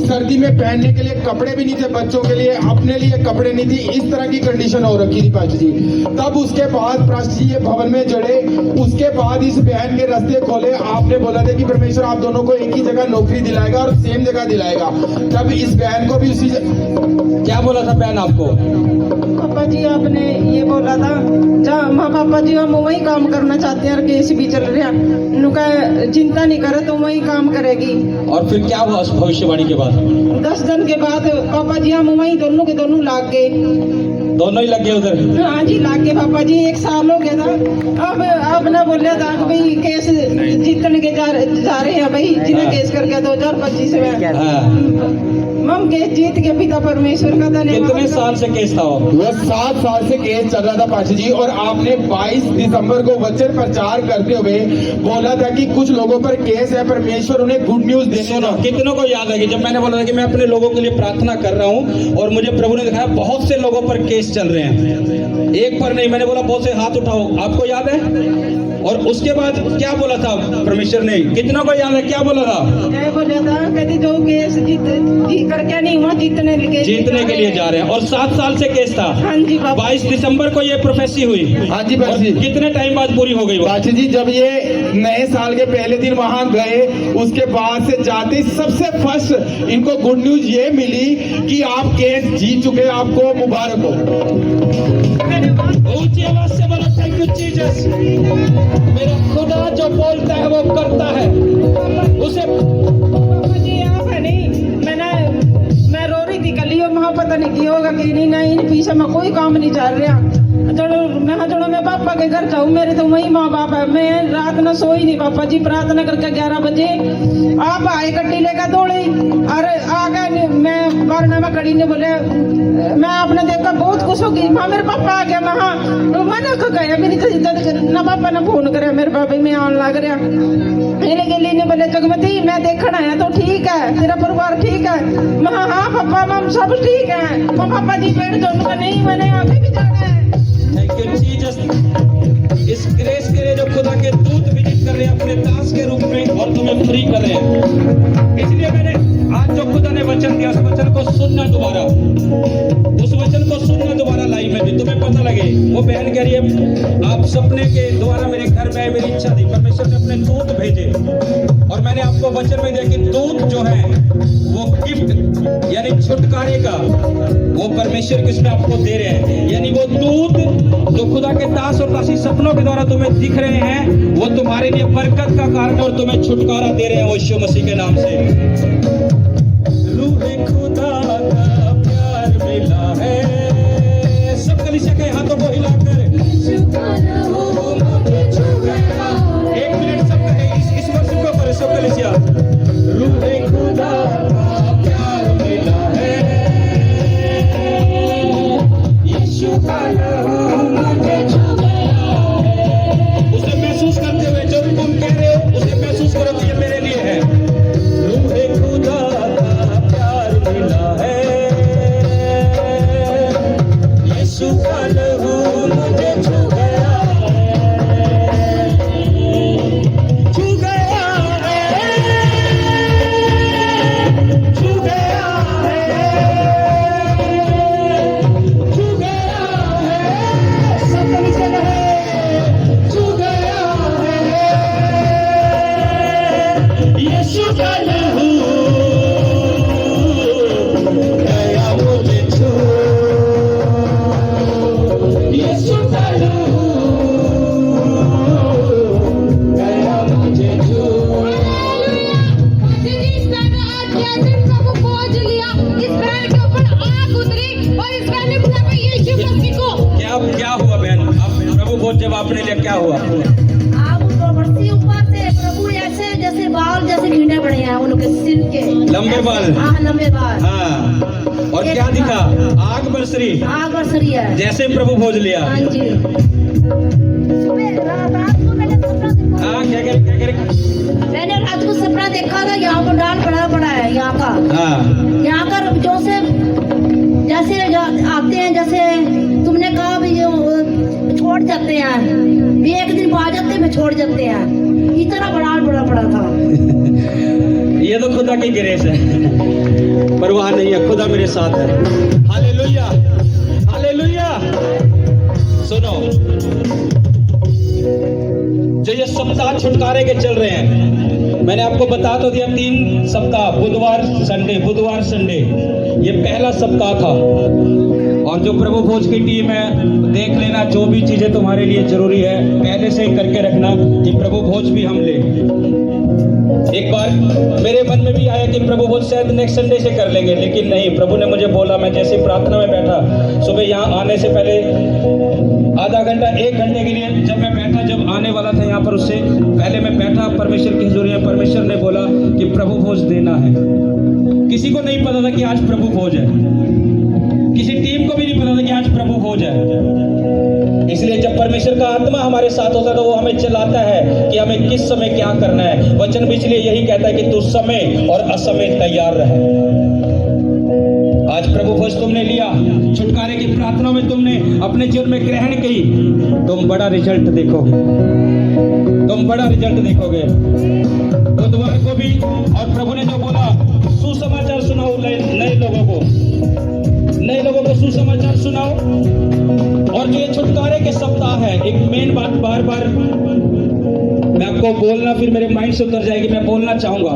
सर्दी में पहनने के लिए कपड़े भी नहीं थे, बच्चों के लिए, अपने लिए कपड़े नहीं थी, इस तरह की कंडीशन हो रखी थी पाची जी। तब उसके बाद पाची जी ये भवन में जड़े, उसके बाद इस बहन के रास्ते खोले। आपने बोला था कि परमेश्वर आप दोनों को एक ही जगह नौकरी दिलाएगा और सेम जगह दिलाएगा, तब इस बहन को भी उसी क्या बोला था बहन आपको? पापा जी आपने ये बोला था जहाँ माँ पापा जी हम वही काम करना चाहते हैं और केस भी चल रहा, उनका चिंता नहीं करे तो वही काम करेगी। और फिर क्या हुआ उस भविष्यवाणी के बाद? 10 दिन के बाद पापा जी हम वही दोनों के दोनों लाग गए। दोनों ही लग गए उधर? हाँ जी लाग गए पापा जी, 1 साल हो गया था। अब ना बोलिया था कि भाई केस जीतने के जा रहे हैं भाई, जिन्हें केस करके 2025 में हाँ। हम केस जीत के पिता परमेश्वर का धन्यवाद। कितने साल से केस था वो 7 साल से केस चल रहा था पाची जी, और आपने 22 दिसंबर को वचन प्रचार करते हुए बोला था कि कुछ लोगों पर केस है, परमेश्वर उन्हें गुड न्यूज देने। सुनो, कितनों को याद है कि जब मैंने बोला था कि मैं अपने लोगों के लिए प्रार्थना कर रहा हूँ और मुझे प्रभु ने दिखाया बहुत से लोगों पर केस चल रहे हैं, एक पर नहीं, मैंने बोला बहुत से हाथ उठाओ, आपको याद है? और उसके बाद क्या बोला था परमेश्वर ने? कितनों को याद है क्या बोला था? क्या बोला था? कहती जो केस जीत करके नहीं हुआ, जीतने के लिए जा रहे हैं। और 7 साल से केस था। हाँ जी बाबा। 22 दिसंबर को ये प्रोफेसी हुई। हाँ जी बाबा जी। कितने टाइम बाद पूरी हो गई वो? बाची जी, जब ये नए साल के पहले दिन वहां गए, उसके बाद से जाते सबसे फर्स्ट इनको गुड न्यूज ये मिली कि आप केस जीत चुके, आपको मुबारक हो। ऊंची आवाज से बोलो थैंक यू जीसस। मेरा खुदा जो बोलता है वो करता है, उसे जी आप है नहीं, मैं रो रही थी कल, वहाँ पता नहीं क्या होगा कि नहीं पीछे में कोई काम नहीं चल रहा। चलो मैं पापा के घर जाऊँ, मेरे तो वही माँ बाप है। मैं रात में सोई नहीं पापा जी, प्रार्थना करके 11 बजे आप आए, गड्डी लेकर दौड़े, अरे आ गए, मैं बारना में खड़ी ने बोले, मैं आपने देखा बहुत खुश हो गई, माँ मेरे पापा आ गया। मैंने गया मेरी ना पापा ने फोन करे, मेरे पापा में आने लग रहा ने बोले जगमती मैं देखना है तो ठीक है, तेरा परिवार ठीक है? मैं हाँ पापा मम सब ठीक है। पापा जी पेड़ जोड़ूंगा नहीं, मैंने आगे भी जाना है। Thank you Jesus. इस ग्रेस के लिए जो खुदा के दूत विजिट कर रहे हैं अपने दास के रूप में और तुम्हें फ्री कर रहे हैं, इसलिए मैंने आज जो खुदा ने वचन दिया उस वचन को सुनना दोबारा, उस वचन को सुनना दोबारा लाइव में भी तुम्हें पता लगे। वो बहन कह रही है आप सपने के द्वारा मेरे घर में आए, मेरी इच्छा थी, परमेश्वर ने अपने दूत भेजे और मैंने आपको वचन में दिया कि दूत जो है वो गिफ्ट यानी छुटकारे का वो परमेश्वर किसमें आपको दे रहे हैं, यानी वो दूत जो खुदा के दास और दासी सपनों के द्वारा तुम्हें दिख रहे हैं वो तुम्हारे लिए बरकत का कारण और तुम्हें छुटकारा दे रहे हैं वो यीशु मसीह के नाम से। रूहे खुदा का प्यार मिला है, सब कलीसिया के हाथों को हिलाकर एक मिनट सब कहे इस वर्ष को पर सब कलीसिया। रूहे खुदा का प्यार मिला है, यीशु का लहू मुझे छू गया है। उसे महसूस करते हुए जो भी तुम कह रहे हो उसे महसूस करो कि ये मेरे लिए है। रूहे खुदा का प्यार मिला है, भोज जब आपने लिया क्या हुआ? आप बढ़ती ऊपर से प्रभु ऐसे जैसे बाल जैसे घिंडे पड़े हैं उनके सिर के। लंबे बाल? हाँ लंबे बाल। हाँ, और क्या दिखा? आग बरसरी आग बरसरी है। जैसे प्रभु भोज लिया। हाँ जी। सुबह रात को मैंने सपना देखा। हाँ, क्या करे? मैंने रात को सपना देखा था, यहाँ पर डाल बड़ा है यहाँ का। हाँ, यहाँ का जो से जैसे आते हैं, जैसे तुमने कहा भी जो छोड़ जाते हैं, भी एक दिन आ जाते हैं छोड़ जाते हैं, इतना बड़ा पड़ा था। ये तो खुदा की ग्रेस है, परवाह नहीं है, खुदा मेरे साथ है। Hallelujah, hallelujah. सुनो, जो ये सप्ताह छुटकारे के चल रहे हैं, मैंने आपको बता तो दिया 3 सप्ताह, बुधवार संडे, ये पहला सप्ताह था। और जो प्रभु भोज की टीम है, देख लेना जो भी चीजें तुम्हारे लिए जरूरी है पहले से ही करके रखना कि प्रभु भोज भी हम ले। एक बार मेरे मन में भी आया कि प्रभु भोज शायद नेक्स्ट संडे से कर लेंगे, लेकिन नहीं, प्रभु ने मुझे बोला, मैं जैसे प्रार्थना में बैठा सुबह यहाँ आने से पहले आधा घंटा 1 घंटे के लिए जब आने वाला था यहाँ पर, उससे पहले मैं बैठा परमेश्वर की हुजूरी में, परमेश्वर ने बोला कि प्रभु भोज देना है। किसी को नहीं पता था कि आज प्रभु भोज है, किसी टीम को भी नहीं पता था कि आज प्रभु भोज है। इसलिए जब परमेश्वर का आत्मा हमारे साथ होता है तो वो हमें चलाता है कि हमें किस समय क्या करना है। वचन भी इसलिए यही कहता है कि तू समय और असमय तैयार रहे। आज प्रभु भोज तुमने लिया, छुटकारे की प्रार्थना में तुमने अपने जीवन में ग्रहण की, तुम बड़ा रिजल्ट देखोगे, बुधवार को भी। और प्रभु ने जो बोला, सुसमाचार सुनाओ नए लोगों को सुसमाचार सुनाओ। और जो ये छुटकारे के सप्ताह है, एक मेन बात बार मैं आपको बोलना, फिर मेरे माइंड से उतर जाएगी, मैं बोलना चाहूंगा।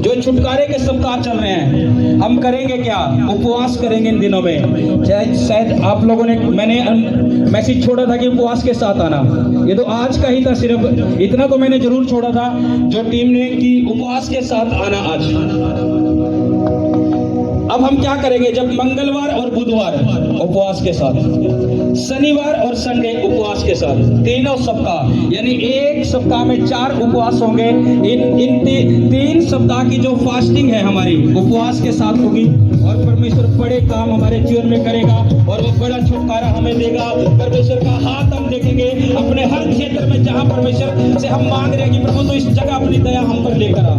जो छुटकारे के सप्ताह चल रहे हैं, हम करेंगे क्या? उपवास करेंगे इन दिनों में। शायद आप लोगों ने, मैंने मैसेज छोड़ा था कि उपवास के साथ आना, ये तो आज का ही था, सिर्फ इतना तो मैंने जरूर छोड़ा था जो टीम ने कि उपवास के साथ आना आज। अब हम क्या करेंगे? जब मंगलवार और बुधवार उपवास के साथ, शनिवार और संडे उपवास के साथ, तीनों सप्ताह, यानी एक सप्ताह में 4 उपवास होंगे। इन 3 सप्ताह की जो फास्टिंग है हमारी, उपवास के साथ होगी। और परमेश्वर बड़े काम हमारे जीवन में करेगा और वो बड़ा छुटकारा हमें देगा। परमेश्वर का हाथ हम देखेंगे अपने हर क्षेत्र में, जहां परमेश्वर से हम मांग रहे हैं कि प्रभु तो इस जगह अपनी दया हम पर लेकर आ,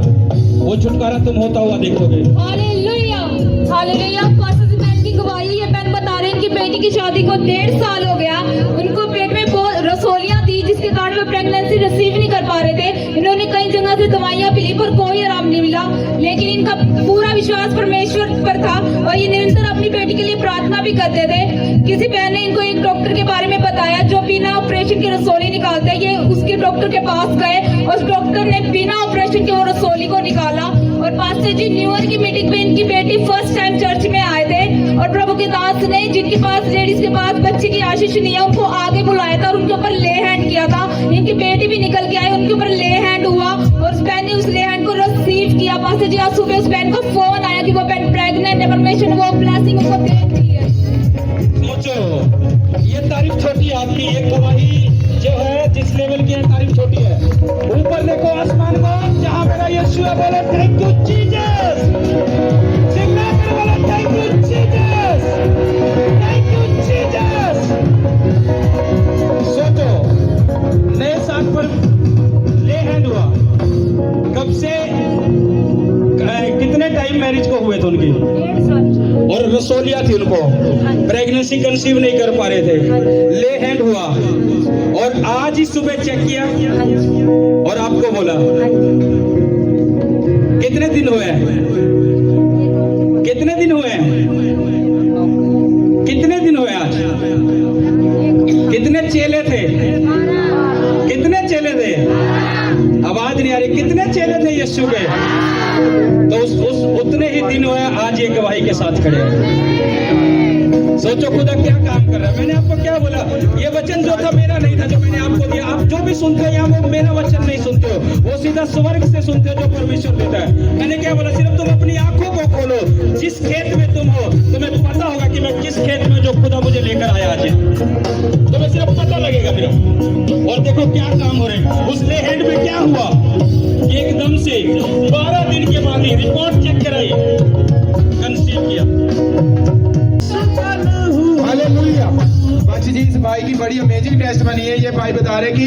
वो छुटकारा तुम होता हुआ देखोगे। Hallelujah, hallelujah. पास्टर जी, बहन की गवाही, ये बहन बता रहे हैं कि बेटी की शादी को 1.5 साल हो गया, उनको पेट में बहुत रसोलियां थी जिसके कारण वो प्रेगनेंसी रिसीव नहीं कर पा रहे थे। इन्होंने कई जगह से दवाइयां पी पर कोई आराम नहीं मिला, लेकिन इनका पूरा विश्वास परमेश्वर पर था और ये निरंतर अपनी बेटी के लिए प्रार्थना भी करते थे। किसी बहन ने इनको एक डॉक्टर के बारे में बताया जो बिना ऑपरेशन के रसोली निकालते हैं। ये उसके डॉक्टर के पास गए, उस डॉक्टर ने बिना ऑपरेशन के वो रसोली को निकाला। और पास्टर जी, न्यू ईयर की मीटिंग में इनकी बेटी फर्स्ट टाइम चर्च में आए थे और प्रभु के दास ने, जिनके पास लेडीज के पास बच्चे की आशीष नहीं है, उनको आगे बुलाया था और उनके ऊपर ले हैंड किया था। इनकी बेटी भी निकल के आई, उनके ऊपर ले हैंड हुआ और उस बहन ने उस ले हैंड को रिसीव किया। पास्टर जी, आज सुबह उस बहन को फोन आया कि वो बहन प्रेग्नेंट है, परमेश्वर ने वो ब्लेसिंग उनको दे दी है। सोचो, ये तारीफ छोटी है आपकी, एक गवाही जो है जिस लेवल की है, तारीफ छोटी है। ऊपर देखो आसमान को, जहां मेरा यीशु है, बोलो थैंक यू जीसस। चिल्ला कर बोलो thank you Jesus, thank you Jesus. सोचो, नए साल पर ले हैंड हुआ, कब से कितने टाइम मैरिज को हुए थे उनकी? 1.5 साल। और रसोलिया थी, उनको प्रेगनेंसी कंसीव नहीं कर पा रहे थे, ले हैंड हुआ और आज ही सुबह चेक किया और आपको बोला। कितने दिन हुए हैं? कितने दिन हुए हैं? कितने दिन हुए आज? कितने चेले थे? कितने चेले थे? आवाज नहीं आ रही। कितने चेले थे यीशु के? तो उस उतने ही दिन हुए, आज ये गवाही के साथ खड़े हैं। सोचो खुदा क्या काम कर रहा है। मैंने आपको क्या बोला? ये वचन जो था मेरा नहीं था, जो मैंने आपको दिया। आप जो भी सुनते हो यहाँ, वो मेरा वचन नहीं सुनते हो, वो सीधा स्वर्ग से सुनते हो जो परमेश्वर देता है। मैंने क्या बोला? सिर्फ तुम अपनी आंखों को खोलो, जिस खेत में तुम हो, तुम्हें पता होगा कि मैं किस खेत में जो खुदा मुझे लेकर आया आज यहाँ। तो वैसे अब पता लगेगा फिर। और देखो क्या काम हो रहे हैं। उस ले हैंड में क्या हुआ, एकदम से 12 दिन के बाद ही रिपोर्ट चेक कराई, कंसीव किया। हालेलुया। बाजी जी, इस भाई की बड़ी अमेजिंग टेस्ट बनी है। ये भाई बता रहे कि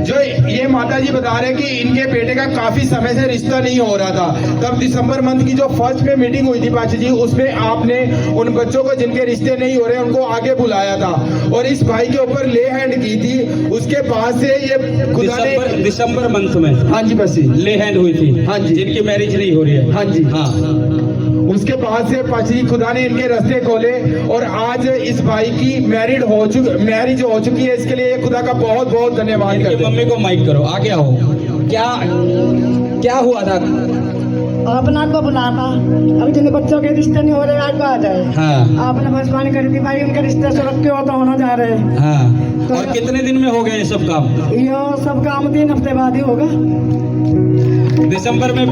जो ये माता जी बता रहे कि इनके बेटे का काफी समय से रिश्ता नहीं हो रहा था। तब दिसंबर मंथ की जो फर्स्ट में मीटिंग हुई थी बाजी जी, उसमें आपने उन बच्चों को जिनके रिश्ते नहीं हो रहे उनको आगे बुलाया था और इस भाई के ऊपर ले हैंड की थी। उसके बाद से ये खुदा ने दिसंबर मंथ में, हाँ जी बस ले हैंड हुई थी। हाँ जी। जिनकी मैरिज नहीं हो रही है। हाँ जी। हाँ। उसके बाद से पाची खुदा ने इनके रास्ते खोले और आज इस भाई की मैरिज हो चुकी है। इसके लिए खुदा का बहुत बहुत धन्यवाद इनकी करते हैं। मम्मी को माइक करो, आगे आओ। क्या हुआ था? अपना को बुलाता, अभी जिन बच्चों के रिश्ते नहीं हो रहे आज आ जाए। हाँ। आपने भविष्यवाणी करी थी भाई उनके रिश्ते सुरक्षित के हो तो होना जा रहे हैं। हाँ। और कितने दिन में हो गए ये सब काम? ये सब काम 3 हफ्ते बाद ही होगा। दिसंबर में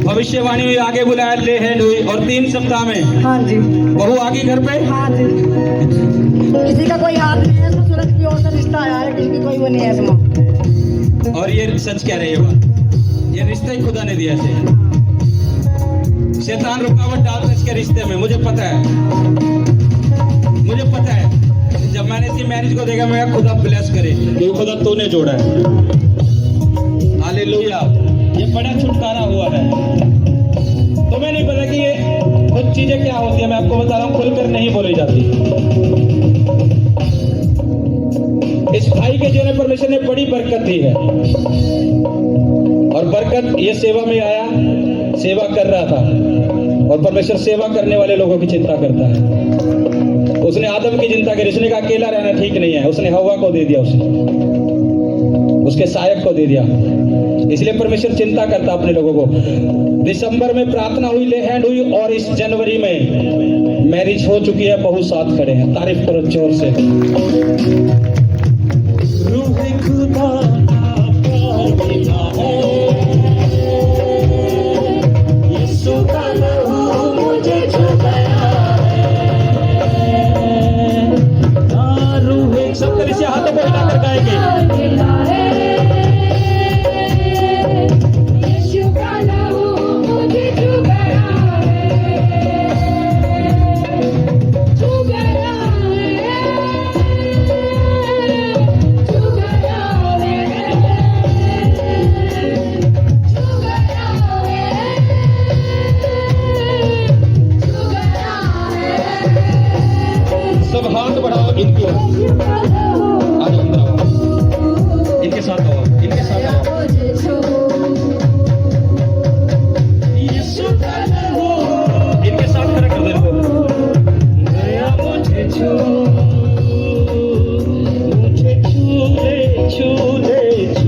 भविष्यवाणी हुई, आगे बुलाया, ले हैंड हुई और 3 सप्ताह में हाँ जी। बहू आ गई घर पे। हाँ जी। किसी का कोई हाथ नहीं है, इसमें सूरज की ओर से रिश्ता आया है, किसी की कोई वो नहीं है इसमें। और ये सच कह रही है बात, ये रिश्ता ही खुदा ने दिया है। शैतान रुकावट डालता है इसके रिश्ते में, मुझे पता है। जब मैंने इसकी मैरिज को देखा, मैं खुदा ब्लेस करे, क्योंकि खुदा तूने जोड़ा है। हालेलुया। ये बड़ा छुटकारा हुआ है। तुम्हें नहीं पता कि ये कुछ चीजें क्या होती है, मैं आपको बता रहा हूँ, खुलकर नहीं बोली जाती। इस भाई के जीवन में परमेश्वर ने बड़ी बरकत दी है और बरकत ये सेवा में आया, सेवा कर रहा था और परमेश्वर सेवा करने वाले लोगों की चिंता करता है। उसने आदम की चिंता की, उसने कहा अकेला रहना ठीक नहीं है, उसने हवा को दे दिया, उसके सहायक को दे दिया। इसलिए परमेश्वर चिंता करता अपने लोगों को। दिसंबर में प्रार्थना हुई, ले हैंड हुई और इस जनवरी में मैरिज हो चुकी है, बहू साथ खड़े हैं। तारीफ करो जोर से। सब तरह से हाथों को हिलाकर गाएंगे। सब हाथ बढ़ाओ इनकी ओर। आ जाओ अंदर आओ। इनके साथ आओ, इनके साथ आओ। इनके साथ खड़ा कर दो इनको। गया मुझे छू ले छू ले छू।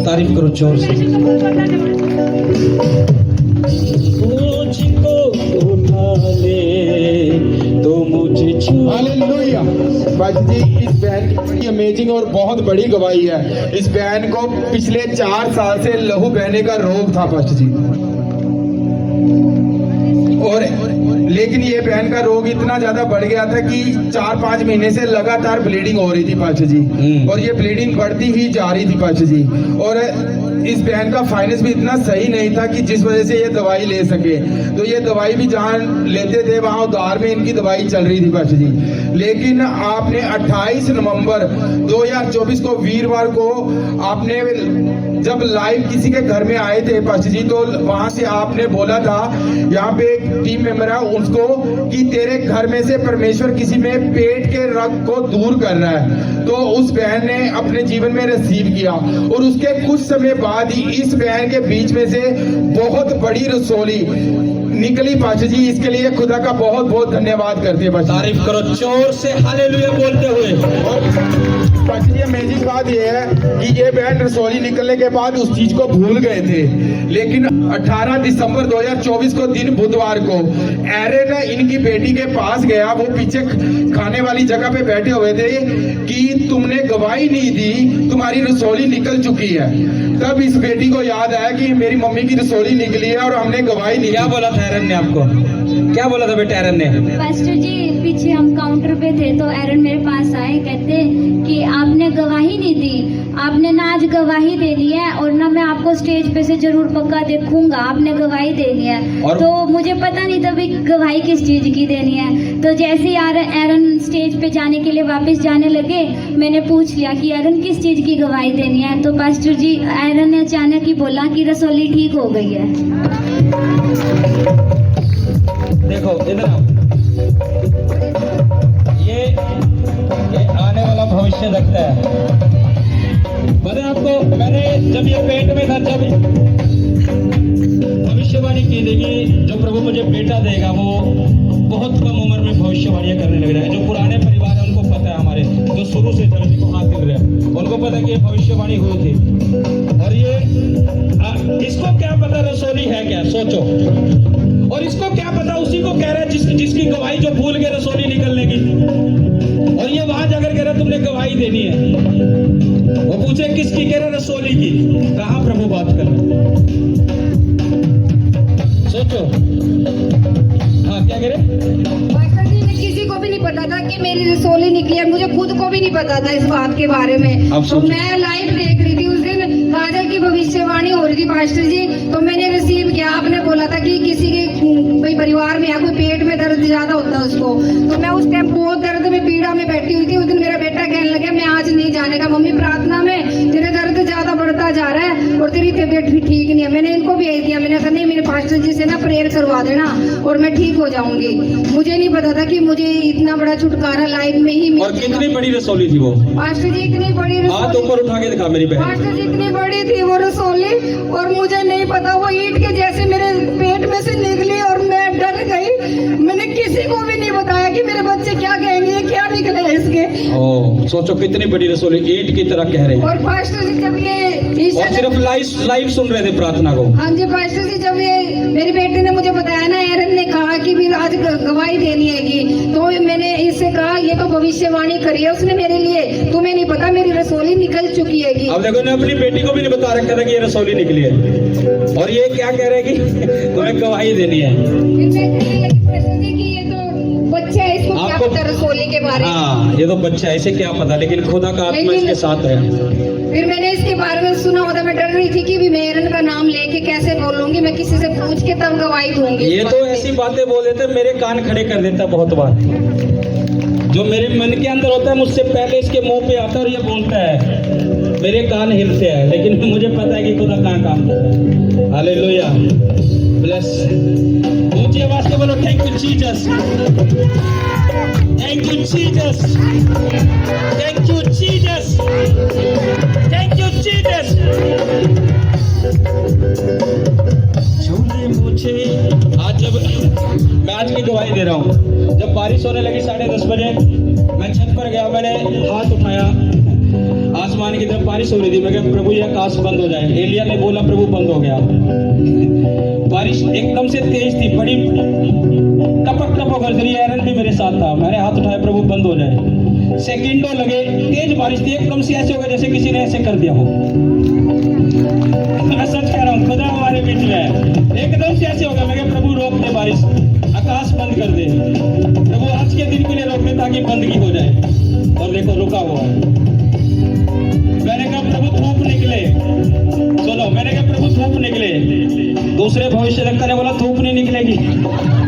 तारीफ करो जोर से। मुझको उठा ले तो मुझे छू। हालेलुया। बाजी जी, इस बहन की बड़ी अमेजिंग और बहुत बड़ी गवाही है। इस बहन को पिछले 4 साल से लहू बहने का रोग था पास्टर जी, और लेकिन ये बहन का रोग इतना ज्यादा बढ़ गया था कि 4-5 महीने से लगातार ब्लीडिंग हो रही थी पास्टर जी, और ये ब्लीडिंग बढ़ती ही जा रही थी पास्टर जी। और इस बहन का फाइनेंस भी इतना सही नहीं था कि जिस वजह से ये दवाई ले सके। तो ये दवाई भी जहाँ लेते थे वहाँ उधार में इनकी दवाई चल रही थी पाशा जी। लेकिन आपने 28 नवंबर 2024 को वीरवार को आपने जब लाइव किसी के घर में आए थे पाशा जी, तो वहां से आपने बोला था, यहाँ पे एक टीम मेंबर है उसको, कि तेरे घर में से परमेश्वर किसी में पेट के रक्त को दूर कर रहा है। तो उस बहन ने अपने जीवन में रिसीव किया और उसके कुछ समय बाद ही इस बहन के बीच में से बहुत बड़ी रसोली निकली पाशा जी। इसके लिए खुदा का बहुत बहुत धन्यवाद करते हैं पाशा जी। तारीफ करो जोर से हालेलुया बोलते हुए। और पाशा जी अमेजिंग बात यह है कि ये बहन रसोली निकलने के बाद उस चीज को भूल गए थे, लेकिन 18 दिसंबर 2024 को दिन बुधवार को एरन इनकी बेटी के पास गया। वो पीछे खाने वाली जगह पे बैठे हुए थे कि तुमने गवाही नहीं दी, तुम्हारी रसोली निकल चुकी है। तब इस बेटी को याद आया कि मेरी मम्मी की रसोली निकली है और हमने गवाही नहीं। क्या बोला था एरन ने आपको? क्या बोला था बेटा एरन ने? पास्टर जी पीछे हम काउंटर पे थे तो एरन मेरे पास आए, कहते कि आपने गवाही नहीं दी, आपने ना आज गवाही देनी है और ना मैं आपको स्टेज पे से जरूर पक्का देखूंगा, आपने गवाही देनी है। और? तो मुझे पता नहीं था भी गवाही किस चीज की देनी है। तो जैसे ही एरन स्टेज पे जाने के लिए वापस जाने लगे, मैंने पूछ लिया कि एरन किस चीज की गवाही देनी है। तो पास्टर जी एरन ने अचानक ही बोला कि रसोली ठीक हो गई है। देखो इधर आओ। ये आने वाला भविष्य लगता है। पता है आपको, मैंने जब ये पेट में था, जब भविष्यवाणी की थी कि जो प्रभु मुझे बेटा देगा, वो बहुत कम उम्र में भविष्यवाणियां करने लग रहा है। जो पुराने परिवार है उनको पता है, हमारे जो शुरू से धरती को हाथ मिल रहे हैं उनको पता है कि ये भविष्यवाणी हुई थी। और ये इसको क्या पता रसोली है क्या, सोचो। और इसको क्या पता, उसी को कह रहा है जिसकी गवाही जो भूल गए रसोली निकलने की। और ये वहां जाकर कह रहा तुमने गवाही देनी है। वो पूछे किसकी, कह रहे रसोली की। कहाँ प्रभु बात कर रहे, सोचो। हाँ क्या कह रहे? पास्टर जी, मैं किसी को भी नहीं पता था कि मेरी रसोली निकली है, मुझे खुद को भी नहीं पता था इस बात के बारे में। अब तो सोचो। मैं लाइव देख रही थी, उस दिन काजल की भविष्यवाणी हो रही थी पास्टर जी, तो मैंने रिसीव किया। आपने बोला था कि किसी के कोई परिवार में या कोई पेट में दर्द ज्यादा होता है उसको, तो मैं उस टाइम बहुत दर्द में पीड़ा में बैठी हुई थी। उस दिन मेरा बेटा कहने लगा मैं आज नहीं जाने का, मम्मी प्रार्थना में तेरे दर्द ज्यादा बढ़ता जा रहा है और तेरी तबीयत भी ठीक नहीं है। मैंने इनको भेज दिया, मैंने कहा नहीं मेरे पास्टर जी से ना प्रेयर करवा देना और मैं ठीक हो जाऊंगी। मुझे नहीं पता था कि मुझे इतना बड़ा छुटकारा लाइफ में ही और कितनी बड़ी रसोली थी वो? पास्टर जी इतनी बड़ी हाथ रसोली, ऊपर उठा के दिखा मेरी बहन। पास्टर जी इतनी बड़ी थी वो रसोली, और मुझे नहीं पता वो ईंट के जैसे मेरे पेट में से निकली और मैं डर गई। मैंने किसी को भी नहीं बताया कि मेरे बच्चे क्या कहेंगे, क्या निकले इसके। ओ, सोचो कितनी बड़ी रसोली ईंट की तरह कह रहे हैं। और पास्टर जी जब ये और सिर्फ लाइव सुन रहे थे प्रार्थना को। हाँ जी पास्टर जी, जब ये मेरी बेटी ने मुझे बताया ना, एरन ने कहा कि भी आज गवाही देनी हैगी, तो मैंने इससे कहा ये तो भविष्यवाणी करी है उसने मेरे लिए, तुम्हें नहीं पता मेरी रसोली निकल चुकी हैगी। अब देखो, ने अपनी बेटी को भी नहीं बता रखा था कि ये रसोली निकली है, और ये क्या कह रहे हैं कि तुम्हें गवाही देनी है। पास्टर जी कि ये तो बच्चा है, इसको क्या आपको- पता रसोली के बारे में। हाँ, ये तो बच्चा है, इसे क्या पता, लेकिन खुदा का आत्मा लेकिन- इसके साथ है। फिर मैंने इसके बारे में सुना होता, मैं डर रही थी कि भी मैं एरन का नाम लेके कैसे बोलूंगी, मैं किसी से पूछ के तब गवाही दूंगी। ये तो ऐसी बातें बोल देते, मेरे कान खड़े कर देता बहुत बार। जो मेरे मन के अंदर होता है मुझसे पहले इसके मुंह पे आता है और ये बोलता है, मेरे कान हिलते हैं, लेकिन मुझे पता है कि खुदा कहाँ काम करता है। Hallelujah, bless. ऊंची आवाज से बोलो thank you Jesus, thank you Jesus, thank you Jesus, thank you Jesus. मुझे आज जब मैं आज की गवाही दे रहा हूँ, जब बारिश होने लगी 10:30 बजे, मैं छत पर गया, मैंने हाथ उठाया आसमान की तरफ, बारिश हो रही थी। मैं कहा प्रभु ये आकाश बंद हो जाए। एलिया ने बोला प्रभु बंद हो गया। बारिश एकदम से तेज थी, बड़ी टपक टपक कर रही। एरन भी मेरे साथ था, मैंने हाथ उठाया प्रभु बंद हो जाए। सेकंडों लगे, तेज बारिश थी, एकदम से ऐसे हो गया जैसे किसी ने ऐसे कर दिया हो। मैं सच कह रहा हूँ, खुदा हमारे बीच में है। एकदम से ऐसे हो गया, मैं कहा प्रभु रोक दे बारिश, आकाश बंद कर दे प्रभु, आज के दिन के लिए रोक दे ताकि बंदगी हो जाए। और देखो रुका हुआ है। मैंने कहा प्रभु धूप निकले, सुनो, मैंने दूसरे भविष्य देखता ने बोला धूप नहीं निकलेगी।